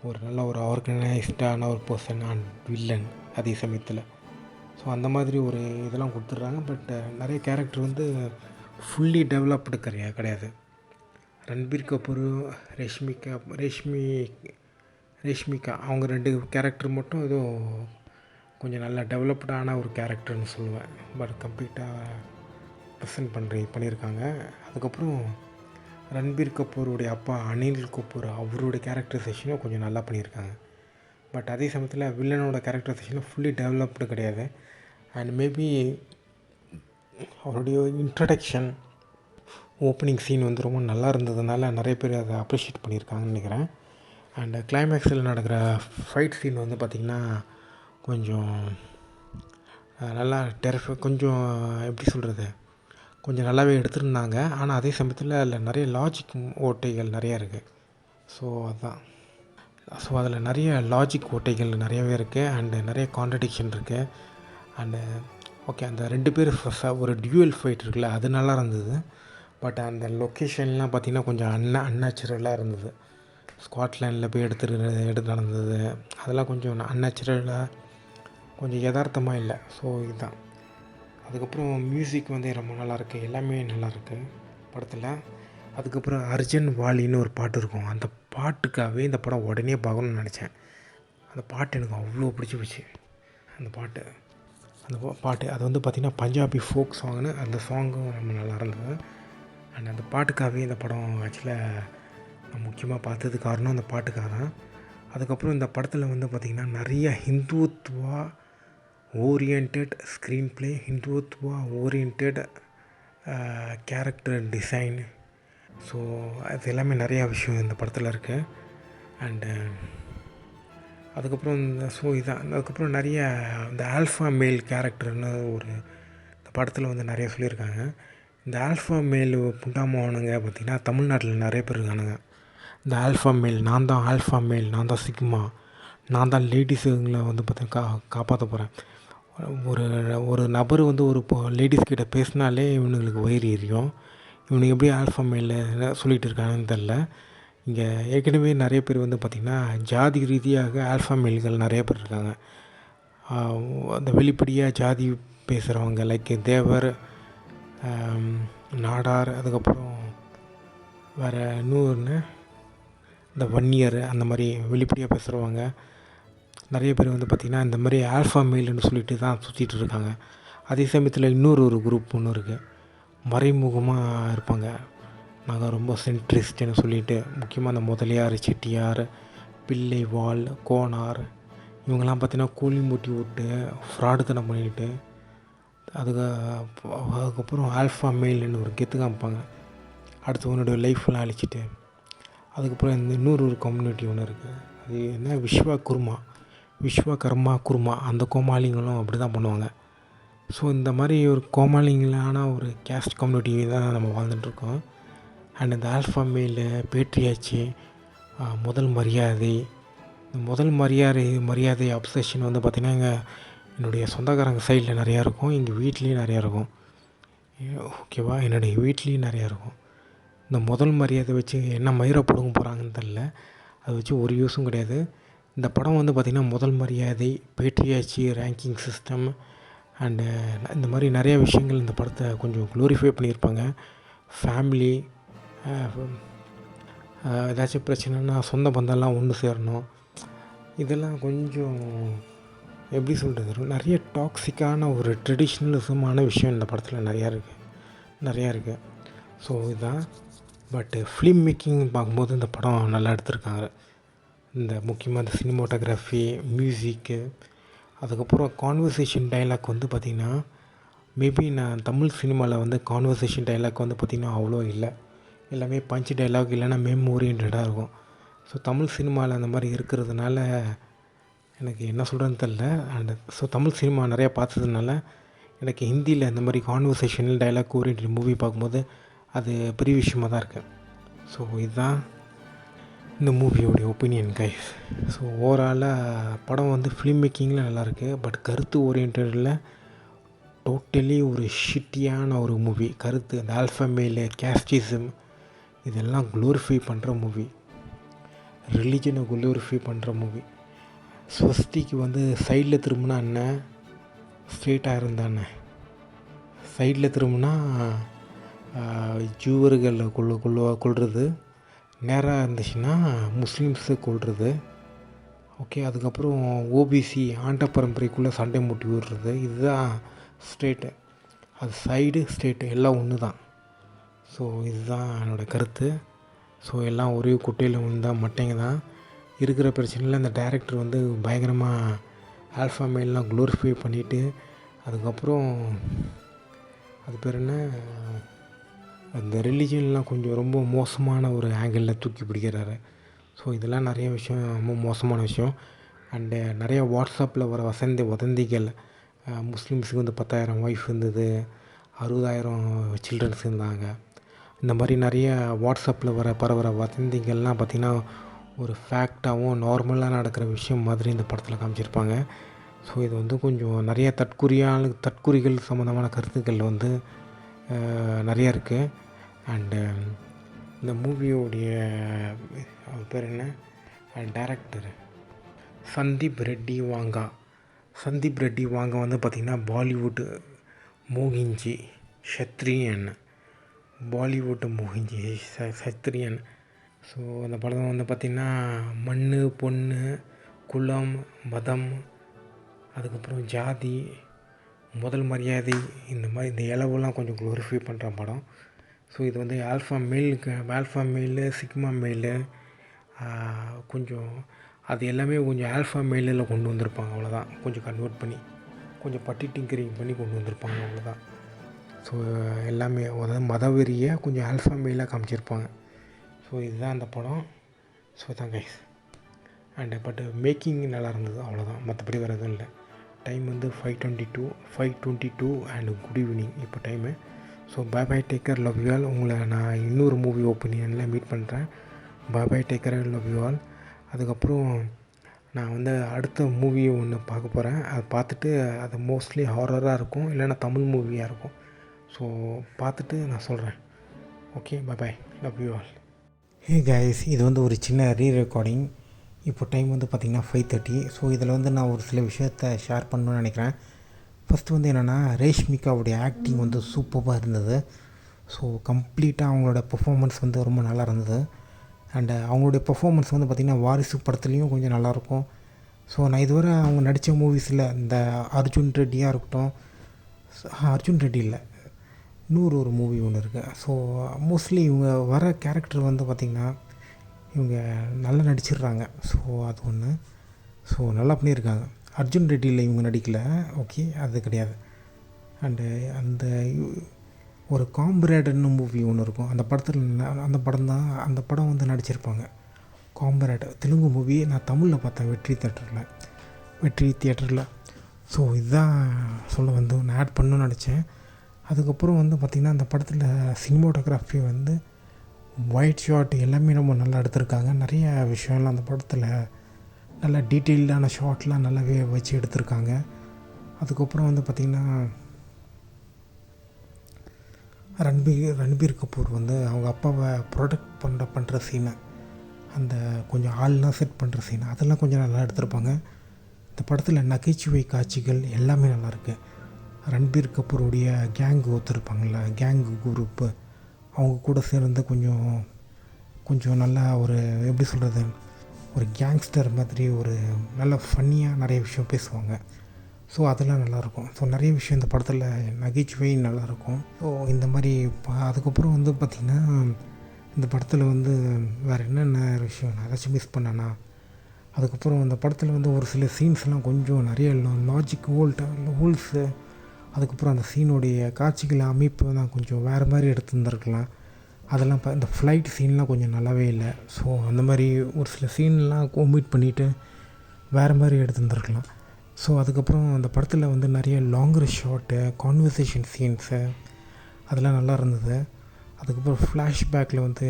ஒரு நல்ல ஒரு ஆர்கனைஸ்டான ஒரு பர்சன் அண்ட் வில்லன் அதே சமயத்தில். ஸோ அந்த மாதிரி ஒரு இதெல்லாம் கொடுத்துட்றாங்க. பட் நிறைய கேரக்டர் வந்து ஃபுல்லி டெவலப்டு கிடையாது. ரன்பீர் கபூர், ரேஷ்மிகா அவங்க 2 கேரக்டர் மட்டும் ஏதோ கொஞ்சம் நல்லா டெவலப்டான ஒரு கேரக்டர்னு சொல்லுவேன். பட் கம்ப்ளீட்டாக ப்ரெசென்ட் பண்ணியிருக்காங்க. அதுக்கப்புறம் ரன்பீர் கபூருடைய அப்பா அனில் கபூர் அவருடைய கேரக்டரைசேஷனும் கொஞ்சம் நல்லா பண்ணியிருக்காங்க. பட் அதே சமயத்தில் வில்லனோட கேரக்டரைசேஷன் ஃபுல்லி டெவலப்டு கிடையாது. அண்ட் மேபி அவருடைய இன்ட்ரடக்ஷன் ஓப்பனிங் சீன் வந்து ரொம்ப நல்லா இருந்ததுனால நிறைய பேர் அதை அப்ரிஷியேட் பண்ணியிருக்காங்கன்னு நினைக்கிறேன். அண்ட் கிளைமேக்ஸில் நடக்கிற ஃபைட் சீன் வந்து பார்த்திங்கன்னா கொஞ்சம் நல்லா கொஞ்சம் எப்படி சொல்கிறது, கொஞ்சம் நல்லாவே எடுத்திருந்தாங்க. ஆனால் அதே சமயத்தில் அதில் நிறைய லாஜிக் ஓட்டைகள் நிறையா இருக்குது. ஸோ அதுதான். ஸோ அதில் நிறைய லாஜிக் ஓட்டைகள் நிறையவே இருக்குது. அண்டு நிறைய கான்ட்ரடிக்ஷன் இருக்குது. அண்டு ஓகே, அந்த 2 பேர் ஒரு டியூவல் ஃபைட் இருக்குல்ல, அது நல்லா இருந்தது. பட் அந்த லொக்கேஷன்லாம் பார்த்திங்கன்னா கொஞ்சம் அன்நேச்சுரலாக இருந்தது. ஸ்காட்லாண்டில் போய் எடுத்து நடந்தது அதெல்லாம் கொஞ்சம் அன்நேச்சுரலாக, கொஞ்சம் யதார்த்தமாக இல்லை. ஸோ இதுதான். அதுக்கப்புறம் மியூசிக் வந்து ரொம்ப நல்லாயிருக்கு, எல்லாமே நல்லாயிருக்கு படத்தில். அதுக்கப்புறம் அர்ஜுன் வாலின்னு ஒரு பாட்டு இருக்கும். அந்த பாட்டுக்காகவே இந்த படம் உடனே பார்க்கணுன்னு நினச்சேன். அந்த பாட்டு எனக்கு அவ்வளோ பிடிச்சி போச்சு. அந்த பாட்டு அது வந்து பார்த்திங்கன்னா பஞ்சாபி ஃபோக் சாங்னு, அந்த சாங்கும் ரொம்ப நல்லா இருந்தது. அண்ட் அந்த பாட்டுக்காகவே இந்த படம் ஆக்சுவலாக நான் முக்கியமாக பார்த்தது காரணம் அந்த பாட்டுக்காக தான். அதுக்கப்புறம் இந்த படத்தில் வந்து பார்த்திங்கன்னா நிறைய Hindutva orient screenplay, Hindutva orient character design. So அது எல்லாமே நிறையா விஷயம் இந்த படத்தில் இருக்குது. அண்டு அதுக்கப்புறம் அதுக்கப்புறம் நிறைய இந்த ஆல்ஃபா மேல் கேரக்டர்னு இந்த படத்தில் வந்து நிறைய சொல்லியிருக்காங்க. இந்த ஆல்ஃபா மேல் புண்டாமோனுங்க பார்த்திங்கன்னா தமிழ்நாட்டில் நிறைய பேர் இருக்கானுங்க. இந்த ஆல்ஃபா மேல், நான் தான் ஆல்ஃபா மேல், நான் தான் சிக்மா, நான் தான் லேடிஸுங்களை வந்து பார்த்தீங்கன்னா காப்பாற்ற போகிறேன். ஒரு நபர் வந்து ஒரு லேடிஸ்கிட்ட பேசினாலே இவனுங்களுக்கு வயிறு எரியும். இவனுக்கு எப்படி ஆல்ஃபா மேல் சொல்லிகிட்டு இருக்காங்கன்னு தெரில. இங்கே ஏற்கனவே நிறைய பேர் வந்து பார்த்திங்கன்னா ஜாதி ரீதியாக ஆல்ஃபா மேல்கள் நிறைய பேர் இருக்காங்க. அந்த வெளிப்படையாக ஜாதி பேசுகிறவங்க லைக் தேவர், நாடார், அதுக்கப்புறம் வேறு இன்னொன்று இந்த வன்னியர், அந்த மாதிரி வெளிப்படையாக பேசுகிறவங்க நிறைய பேர் வந்து பார்த்திங்கன்னா இந்த மாதிரி ஆல்ஃபா மேல்னு சொல்லிட்டு தான் சுற்றிட்டு இருக்காங்க. அதே சமயத்தில் இன்னொரு குரூப் ஒன்று இருக்குது, மறைமுகமாக இருப்பாங்க. நாங்கள் ரொம்ப சென்ட்ரிஸ்ட்னு சொல்லிட்டு, முக்கியமாக அந்த முதலியார், செட்டியார், பிள்ளைவாள், கோனார், இவங்கெல்லாம் பார்த்திங்கன்னா கூலி மூட்டி விட்டு ஃப்ராடுத்தனம் பண்ணிக்கிட்டு அதுக்கப்புறம் ஆல்ஃபா மேல்னு ஒரு கெத்து காமிப்பாங்க. அடுத்து உன்னுடைய லைஃப்லாம் அழிச்சிட்டு, அதுக்கப்புறம் இந்த இன்னொரு கம்யூனிட்டி ஒன்று இருக்குது, அது என்ன விஸ்வகர்மா குருமா, அந்த கோமாளிங்களும் அப்படி தான் பண்ணுவாங்க. ஸோ இந்த மாதிரி ஒரு கோமாளிங்களான ஒரு கேஸ்ட் கம்யூனிட்டி தான் நம்ம வாழ்ந்துட்டுருக்கோம். அண்ட் இந்த ஆல்ஃபா மேலு, பேட்ரியாச்சி, முதல் மரியாதை அப்சஷன் வந்து பார்த்திங்கன்னா என்னுடைய சொந்தக்காரங்க சைடில் நிறையா இருக்கும், எங்கள் வீட்லேயும் நிறையா இருக்கும். ஓகேவா, என்னுடைய வீட்லேயும் நிறையா இருக்கும். இந்த முதல் மரியாதை வச்சு என்ன மயிரை பிடுங்க போகிறாங்கன்னு தெரில, அதை வச்சு ஒரு யூஸும் கிடையாது. இந்த படம் வந்து பார்த்திங்கன்னா முதல் மரியாதை, பேட்ரியாச்சி, ரேங்கிங் சிஸ்டம் அண்டு இந்த மாதிரி நிறையா விஷயங்கள் இந்த படத்தை கொஞ்சம் க்ளோரிஃபை பண்ணியிருப்பாங்க. ஃபேமிலி, ஏதாச்சும் பிரச்சனைனா சொந்த பந்தம்லாம் ஒன்று சேரணும், இதெல்லாம் கொஞ்சம் எப்படி சொல்கிறது, நிறைய டாக்ஸிக்கான ஒரு ட்ரெடிஷ்னலிசமான விஷயம் இந்த படத்தில் நிறையா இருக்குது. ஸோ இதுதான். பட்டு ஃபிலிம் மேக்கிங் பார்க்கும்போது இந்த படம் நல்லா எடுத்திருக்காங்க. இந்த முக்கியமாக இந்த சினிமாட்டோகிராஃபி, மியூசிக்கு, அதுக்கப்புறம் கான்வர்சேஷன் டைலாக் வந்து பார்த்திங்கன்னா மேபி நான் தமிழ் சினிமாவில் வந்து கான்வர்சேஷன் டைலாக் வந்து பார்த்திங்கன்னா அவ்வளோ இல்லை, எல்லாமே பஞ்ச் டைலாக் இல்லைன்னா மெம் ஓரியன்டாக இருக்கும். ஸோ தமிழ் சினிமாவில் அந்த மாதிரி இருக்கிறதுனால எனக்கு என்ன சொல்கிறேன்னு தெரில. அண்ட் ஸோ தமிழ் சினிமா நிறையா பார்த்ததுனால எனக்கு ஹிந்தியில் இந்த மாதிரி கான்வர்சேஷனல் டைலாக் ஓரியன்ட் மூவி பார்க்கும்போது அது பெரிய விஷயமாக தான் இருக்குது. ஸோ இதுதான் இந்த மூவியோடைய ஒப்பீனியன் கைஸ். ஸோ ஓவராலாக படம் வந்து ஃபிலிம் மேக்கிங்கில் நல்லாயிருக்கு, பட் கருத்து ஓரியன்டில் டோட்டலி ஒரு ஷிட்டியான ஒரு மூவி. கருத்து, அந்த ஆல்ஃபா மேல், கேஸ்டிசம், இதெல்லாம் குளோரிஃபை பண்ணுற மூவி, ரிலீஜனை குளோரிஃபை பண்ணுற மூவி. ஸ்வஸ்திக்கு வந்து சைடில் திரும்பினா என்ன, ஸ்ட்ரெயிட்டாக இருந்தானே, சைடில் திரும்பினா ஜூவர்களை கொள்வது, நேராக இருந்துச்சுன்னா முஸ்லீம்ஸை கொள்வது. ஓகே, அதுக்கப்புறம் ஓபிசி ஆண்ட பரம்பரைக்குள்ளே சண்டை மூட்டி விடுறது, இதுதான் ஸ்ட்ரெயிட்டு. அது சைடு ஸ்ட்ரெயிட்டு எல்லாம் ஒன்று தான். ஸோ இதுதான் என்னோடய கருத்து. ஸோ எல்லாம் ஒரே குட்டையில் விழுந்தால் மட்டைங்க தான். இருக்கிற பிரச்சனையில் அந்த டைரக்டர் வந்து பயங்கரமாக ஆல்ஃபா மேல்லாம் க்ளோரிஃபை பண்ணிவிட்டு அதுக்கப்புறம் அது பேர் என்ன அந்த ரிலீஜன்லாம் கொஞ்சம் ரொம்ப மோசமான ஒரு ஆங்கிளில் தூக்கி பிடிக்கிறாரு. ஸோ இதெல்லாம் நிறைய விஷயம் ரொம்ப மோசமான விஷயம். அண்டு நிறைய வாட்ஸ்அப்பில் வர வதந்திகள், முஸ்லீம்ஸுக்கு வந்து 10,000 ஒய்ஃப் இருந்தது, 60,000 சில்ட்ரன்ஸ் இருந்தாங்க, இந்த மாதிரி நிறைய வாட்ஸ்அப்பில் பரவுற வதந்திகள்லாம் பார்த்திங்கன்னா ஒரு ஃபேக்டாகவும் நார்மலாக நடக்கிற விஷயம் மாதிரி இந்த படத்தில் காமிச்சிருப்பாங்க. ஸோ இது வந்து கொஞ்சம் நிறைய தற்குறிகள் சம்மந்தமான கருத்துக்கள் வந்து நிறையா இருக்குது. அண்டு இந்த மூவியோடைய பேர் என்ன, டைரக்டர் சந்தீப் ரெட்டி வாங்கா வந்து பார்த்திங்கன்னா பாலிவுட் மோகிஞ்சி ஷத்ரியன் ஸோ அந்த படம் வந்து பார்த்திங்கன்னா மண், பொண்ணு, குலம், மதம், அதுக்கப்புறம் ஜாதி, முதல் மரியாதை, இந்த மாதிரி இந்த இளவெல்லாம் கொஞ்சம் க்ளோரிஃபை பண்ணுற படம். ஸோ இது வந்து ஆல்ஃபா மேலு, சிக்மா மேலு, கொஞ்சம் அது எல்லாமே கொஞ்சம் ஆல்ஃபா மேலில் கொண்டு வந்திருப்பாங்க, அவ்வளோதான். கொஞ்சம் கன்வெர்ட் பண்ணி கொஞ்சம் பட்டி டிங்கரிங் பண்ணி கொண்டு வந்திருப்பாங்க, அவ்வளோதான். ஸோ எல்லாமே அதாவது மதவெறியை கொஞ்சம் ஆல்ஃபா மேலாக காமிச்சிருப்பாங்க. ஸோ இதுதான் அந்த படம். ஸோ தான் கைஸ். அண்டு பட் மேக்கிங் நல்லா இருந்தது, அவ்வளோதான். மற்றபடி வேறு எதுவும் இல்லை. டைம் வந்து 5:22 அண்டு குட் ஈவினிங் இப்போ time. So by take care, love you all. உங்களை நான் இன்னொரு மூவி ஒப்பீனியனில் மீட் பண்ணுறேன். By take care, love you all. அதுக்கப்புறம் நான் வந்து அடுத்த மூவியை ஒன்று பார்க்க போகிறேன். அதை பார்த்துட்டு அது மோஸ்ட்லி ஹாரராக இருக்கும், இல்லைன்னா தமிழ் மூவியாக இருக்கும். ஸோ பார்த்துட்டு நான் சொல்கிறேன். Okay, bye, love you all. Hey guys, இது வந்து ஒரு சின்ன ரெக்கார்டிங். இப்போ டைம் வந்து பார்த்திங்கன்னா 5:30. ஸோ இதில் வந்து நான் ஒரு சில விஷயத்தை ஷேர் பண்ணணும்னு நினைக்கிறேன். ஃபஸ்ட்டு வந்து என்னென்னா, ரேஷ்மிகாவுடைய ஆக்டிங் வந்து சூப்பராக இருந்தது. ஸோ கம்ப்ளீட்டாக அவங்களோட பெர்ஃபார்மன்ஸ் வந்து ரொம்ப நல்லா இருந்தது. அண்டு அவங்களுடைய பெர்ஃபார்மன்ஸ் வந்து பார்த்திங்கன்னா வாரிசு படத்துலேயும் கொஞ்சம் நல்லாயிருக்கும். ஸோ நான் இதுவரை அவங்க நடித்த மூவிஸில் இந்த அர்ஜுன் ரெட்டியாக இருக்கட்டும், அர்ஜுன் ரெட்டி இல்லை, இன்னொரு ஒரு மூவி ஒன்று இருக்குது. ஸோ மோஸ்ட்லி இவங்க வர கேரக்டர் வந்து பார்த்திங்கன்னா இவங்க நல்லா நடிச்சிடுறாங்க. ஸோ அது ஒன்று. ஸோ நல்லா பண்ணியிருக்காங்க. அர்ஜுன் ரெட்டியில் இவங்க நடிக்கலை, ஓகே, அது கிடையாது. அண்டு அந்த ஒரு காம்ரேடுன்னு மூவி ஒன்று இருக்கும், அந்த அந்த படம் வந்து நடிச்சிருப்பாங்க, காம்ரேட். தெலுங்கு மூவி. நான் தமிழில் பார்த்தேன், வெற்றி தியேட்டரில். ஸோ இதுதான் சொல்ல வந்து நான் ஆட் பண்ணணும்னு நினச்சேன். அதுக்கப்புறம் வந்து பார்த்திங்கன்னா அந்த படத்தில் சினிமோட்டோகிராஃபி வந்து ஒயிட் ஷாட் எல்லாமே ரொம்ப நல்லா எடுத்திருக்காங்க. நிறைய விஷயம்லாம் அந்த படத்தில் நல்லா டீட்டெயில்டான ஷாட்லாம் நல்லாவே வச்சு எடுத்திருக்காங்க. அதுக்கப்புறம் வந்து பார்த்திங்கன்னா ரன்பீர் கபூர் வந்து அவங்க அப்பாவை ப்ரொடெக்ட் பண்ணுற சீனை, அந்த கொஞ்சம் ஆள்லாம் செட் பண்ணுற சீனை, அதெல்லாம் கொஞ்சம் நல்லா எடுத்திருப்பாங்க. இந்த படத்தில் நகைச்சுவை காட்சிகள் எல்லாமே நல்லாயிருக்கு. ரன்பீர் கபூருடைய கேங் ஒருத்தருப்பாங்கள்ல, கேங் குரூப்பு, அவங்க கூட சேர்ந்து கொஞ்சம் நல்லா ஒரு எப்படி சொல்கிறது, ஒரு கேங்ஸ்டர் மாதிரி ஒரு நல்ல ஃபன்னியாக நிறைய விஷயம் பேசுவாங்க. ஸோ அதெல்லாம் நல்லாயிருக்கும். ஸோ நிறைய விஷயம் இந்த படத்தில் நகைச்சுவை நல்லாயிருக்கும். ஸோ இந்த மாதிரி அதுக்கப்புறம் வந்து பார்த்திங்கன்னா இந்த படத்தில் வந்து வேறு என்னென்ன விஷயம் நான் ஏதாச்சும் மிஸ் பண்ணேன்னா, அதுக்கப்புறம் அந்த படத்தில் வந்து ஒரு சில சீன்ஸ்லாம் கொஞ்சம் நிறைய லாஜிக் ஹோல்ஸு, அதுக்கப்புறம் அந்த சீனுடைய காட்சிகள் அமைப்பு தான் கொஞ்சம் வேறு மாதிரி எடுத்துருந்துருக்கலாம். அதெல்லாம் இந்த ஃப்ளைட் சீன்லாம் கொஞ்சம் நல்லாவே இல்லை. ஸோ அந்த மாதிரி ஒரு சில சீன்லாம் ஒமிட் பண்ணிவிட்டு வேறு மாதிரி எடுத்துருந்துருக்கலாம். ஸோ அதுக்கப்புறம் அந்த படத்தில் வந்து நிறைய லாங்கர் ஷாட்டு, கான்வர்சேஷன் சீன்ஸு, அதெல்லாம் நல்லா இருந்தது. அதுக்கப்புறம் ஃப்ளாஷ்பேக்கில் வந்து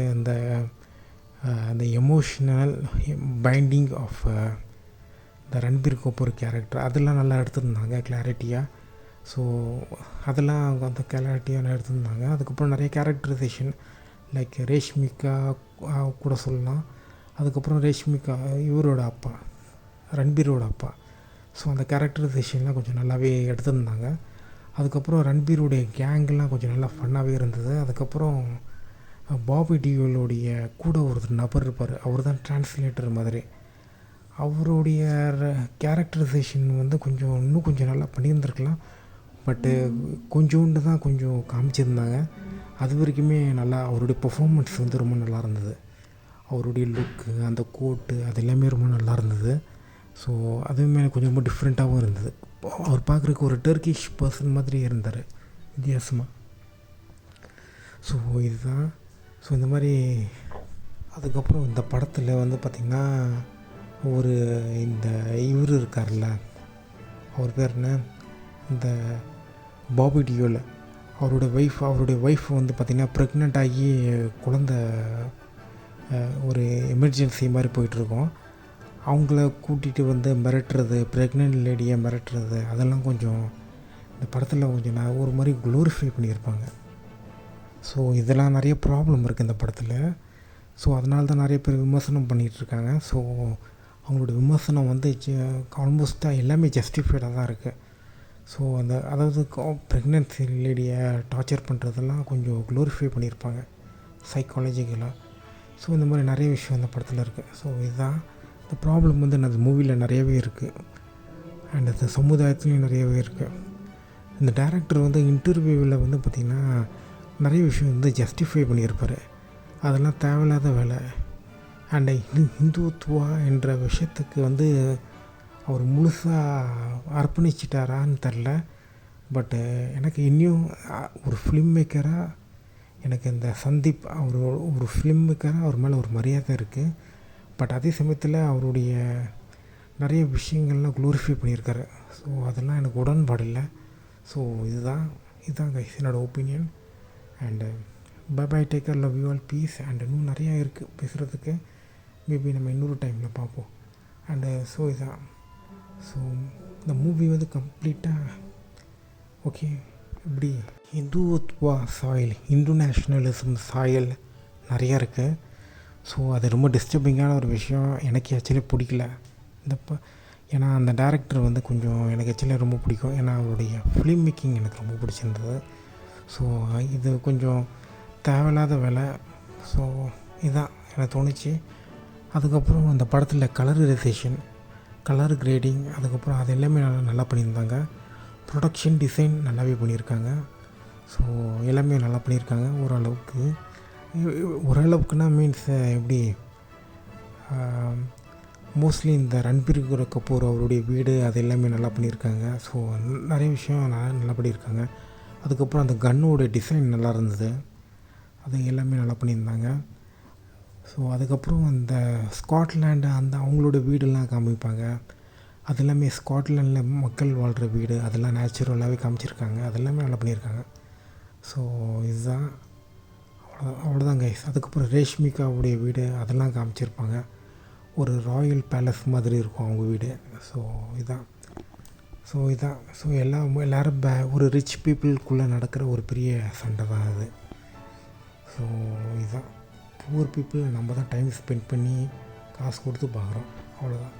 அந்த எமோஷ்னல் பைண்டிங் ஆஃப் இந்த ரன்பீர் கபூர் கேரக்டர், அதெல்லாம் நல்லா எடுத்துருந்தாங்க கிளாரிட்டியாக. ஸோ அதெல்லாம் அந்த கிளாரிட்டியாக எடுத்துருந்தாங்க. அதுக்கப்புறம் நிறைய கேரக்டரைசேஷன் லைக் ரேஷ்மிகா கூட சொல்லலாம். அதுக்கப்புறம் ரேஷ்மிகா இவரோட அப்பா, ரன்பீரோட அப்பா. ஸோ அந்த கேரக்டரைசேஷன்லாம் கொஞ்சம் நல்லாவே எடுத்துருந்தாங்க. அதுக்கப்புறம் ரன்பீருடைய கேங்கெலாம் கொஞ்சம் நல்லா ஃபன்னாகவே இருந்தது. அதுக்கப்புறம் பாபி டியோலுடைய கூட ஒரு நபர் இருப்பார், அவர் தான் டிரான்ஸ்லேட்டர் மாதிரி. அவருடைய கேரக்டரைசேஷன் வந்து இன்னும் கொஞ்சம் நல்லா பண்ணியிருந்துருக்கலாம். பட்டு கொஞ்சோண்டு தான் கொஞ்சம் காமிச்சிருந்தாங்க. அது வரைக்குமே நல்லா அவருடைய பெர்ஃபார்மன்ஸ் வந்து ரொம்ப நல்லா இருந்தது. அவருடைய லுக்கு, அந்த கோட்டு அது எல்லாமே ரொம்ப நல்லா இருந்தது. ஸோ அதுவுமே எனக்கு கொஞ்சம் ரொம்ப டிஃப்ரெண்ட்டாகவும் இருந்தது. அவர் பார்க்குறதுக்கு ஒரு டர்க்கிஷ் பர்சன் மாதிரி இருந்தார் வித்தியாசமாக. ஸோ இதுதான். ஸோ இந்த மாதிரி அதுக்கப்புறம் இந்த படத்தில் வந்து பார்த்திங்கன்னா ஒரு இந்த இவர் இருக்கார்ல, அவர் பேர் என்ன, இந்த பாபி டியோல் அவருடைய ஒய்ஃப் வந்து பார்த்திங்கன்னா ப்ரெக்னென்ட் ஆகி குழந்த ஒரு எமர்ஜென்சி மாதிரி போயிட்டுருக்கோம். அவங்கள கூட்டிகிட்டு வந்து மிரட்டுறது, ப்ரெக்னென்ட் லேடியை மிரட்டுறது, அதெல்லாம் கொஞ்சம் இந்த படத்தில் கொஞ்சம் நான் ஒரு மாதிரி க்ளோரிஃபை பண்ணியிருப்பாங்க. ஸோ இதெல்லாம் நிறைய ப்ராப்ளம் இருக்குது இந்த படத்தில். ஸோ அதனால தான் நிறைய பேர் விமர்சனம் பண்ணிகிட்ருக்காங்க. ஸோ அவங்களோட விமர்சனம் வந்து ஆல்மோஸ்ட்டாக எல்லாமே ஜஸ்டிஃபைடாக தான் இருக்குது. ஸோ அதாவது ப்ரெக்னென்சி லேடியை டார்ச்சர் பண்ணுறதெல்லாம் கொஞ்சம் க்ளோரிஃபை பண்ணியிருப்பாங்க சைக்காலஜிக்கலாக. ஸோ இந்த மாதிரி நிறைய விஷயம் இந்த படத்தில் இருக்குது. ஸோ இதுதான் இந்த ப்ராப்ளம் வந்து அந்த மூவியில் நிறையவே இருக்குது. அண்ட் அந்த சமுதாயத்துலேயும் நிறையவே இருக்குது. இந்த டைரக்டர் வந்து இன்டர்வியூவில் வந்து பார்த்திங்கன்னா நிறைய விஷயம் வந்து ஜஸ்டிஃபை பண்ணியிருப்பார். அதெல்லாம் தேவையில்லாத வேலை. அண்ட் இந்துத்துவா என்ற விஷயத்துக்கு வந்து அவர் முழுசாக அர்ப்பணிச்சிட்டாரான்னு தெரில. பட்டு எனக்கு இன்னும் ஒரு ஃபிலிம் மேக்கராக எனக்கு இந்த சந்தீப் அவர் ஒரு ஃபிலிம் மேக்கராக அவர் மேலே ஒரு மரியாதை இருக்குது. பட் அதே சமயத்தில் அவருடைய நிறைய விஷயங்கள்லாம் க்ளோரிஃபை பண்ணியிருக்காரு. ஸோ அதெல்லாம் எனக்கு உடன்பாடு இல்லை. ஸோ இதுதான் கைஸ் என்னோடய opinion. And bye take care, love you all, peace. And இன்னும் நிறையா இருக்குது பேசுகிறதுக்கு. மேபி நம்ம இன்னொரு டைமில் பார்ப்போம். அண்டு ஸோ இதான். ஸோ இந்த மூவி வந்து கம்ப்ளீட்டாக ஓகே இப்படி இந்துத்துவா சாயல், இந்து நேஷ்னலிசம் சாயல் நிறையா இருக்குது. ஸோ அது ரொம்ப டிஸ்டர்பிங்கான ஒரு விஷயம். எனக்கு ஆக்சுவலி பிடிக்கல ஏன்னா அந்த டேரக்டர் வந்து கொஞ்சம் எனக்கு ஆக்சுவலி ரொம்ப பிடிக்கும். ஏன்னா அவருடைய ஃபிலிம் மேக்கிங் எனக்கு ரொம்ப பிடிச்சிருந்தது. ஸோ இது கொஞ்சம் தேவையில்லாத வேலை. ஸோ இதுதான் எனக்கு தோணுச்சு. அதுக்கப்புறம் அந்த படத்தில் கலரைசேஷன், கலர் கிரேடிங், அதுக்கப்புறம் அது எல்லாமே நல்லா பண்ணியிருந்தாங்க. ப்ரொடக்ஷன் டிசைன் நல்லாவே பண்ணியிருக்காங்க. ஸோ எல்லாமே நல்லா பண்ணியிருக்காங்க ஓரளவுக்குன்னா மீன்ஸ் எப்படி மோஸ்ட்லி இந்த ரன்பீர் கபூர் அவருடைய வீடு அது எல்லாமே நல்லா பண்ணியிருக்காங்க. ஸோ நிறைய விஷயம் நல்லா பண்ணியிருக்காங்க. அதுக்கப்புறம் அந்த கன்னோட டிசைன் நல்லா இருந்தது. அது எல்லாமே நல்லா பண்ணியிருந்தாங்க. ஸோ அதுக்கப்புறம் இந்த ஸ்காட்லாண்டு அவங்களோட வீடெல்லாம் காமிப்பாங்க. அது எல்லாமே ஸ்காட்லாண்டில் மக்கள் வாழ்கிற வீடு, அதெல்லாம் நேச்சுரலாகவே காமிச்சிருக்காங்க. அதெல்லாமே நல்லா பண்ணியிருக்காங்க. ஸோ இதுதான் அவ்வளோதான் கைஸ். அதுக்கப்புறம் ரேஷ்மிகாவுடைய வீடு அதெல்லாம் காமிச்சிருப்பாங்க. ஒரு ராயல் பேலஸ் மாதிரி இருக்கும் அவங்க வீடு. ஸோ இதான் ஸோ எல்லோரும் ஒரு ரிச் பீப்புளுக்குள்ளே நடக்கிற ஒரு பெரிய சண்டை தான் அது. ஸோ இதுதான் புவர் பீப்புள் நம்ம தான் டைம் ஸ்பெண்ட் பண்ணி காசு கொடுத்து பார்க்குறோம், அவ்வளோதான்.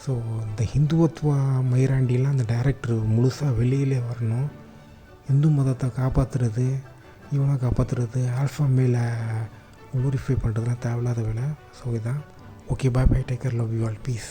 ஸோ இந்த ஹிந்துவத்துவா மயிராண்டிலாம் அந்த டைரக்டர் முழுசாக வெளியிலே வரணும். இந்து மதத்தை காப்பாற்றுறது, இவனை காப்பாற்றுறது, ஆல்ஃபா மேலே குளோரிஃபை பண்ணுறதுலாம் தேவையில்லாத வேலை. ஸோ இதான். Okay, bye, take care, love you all, piece.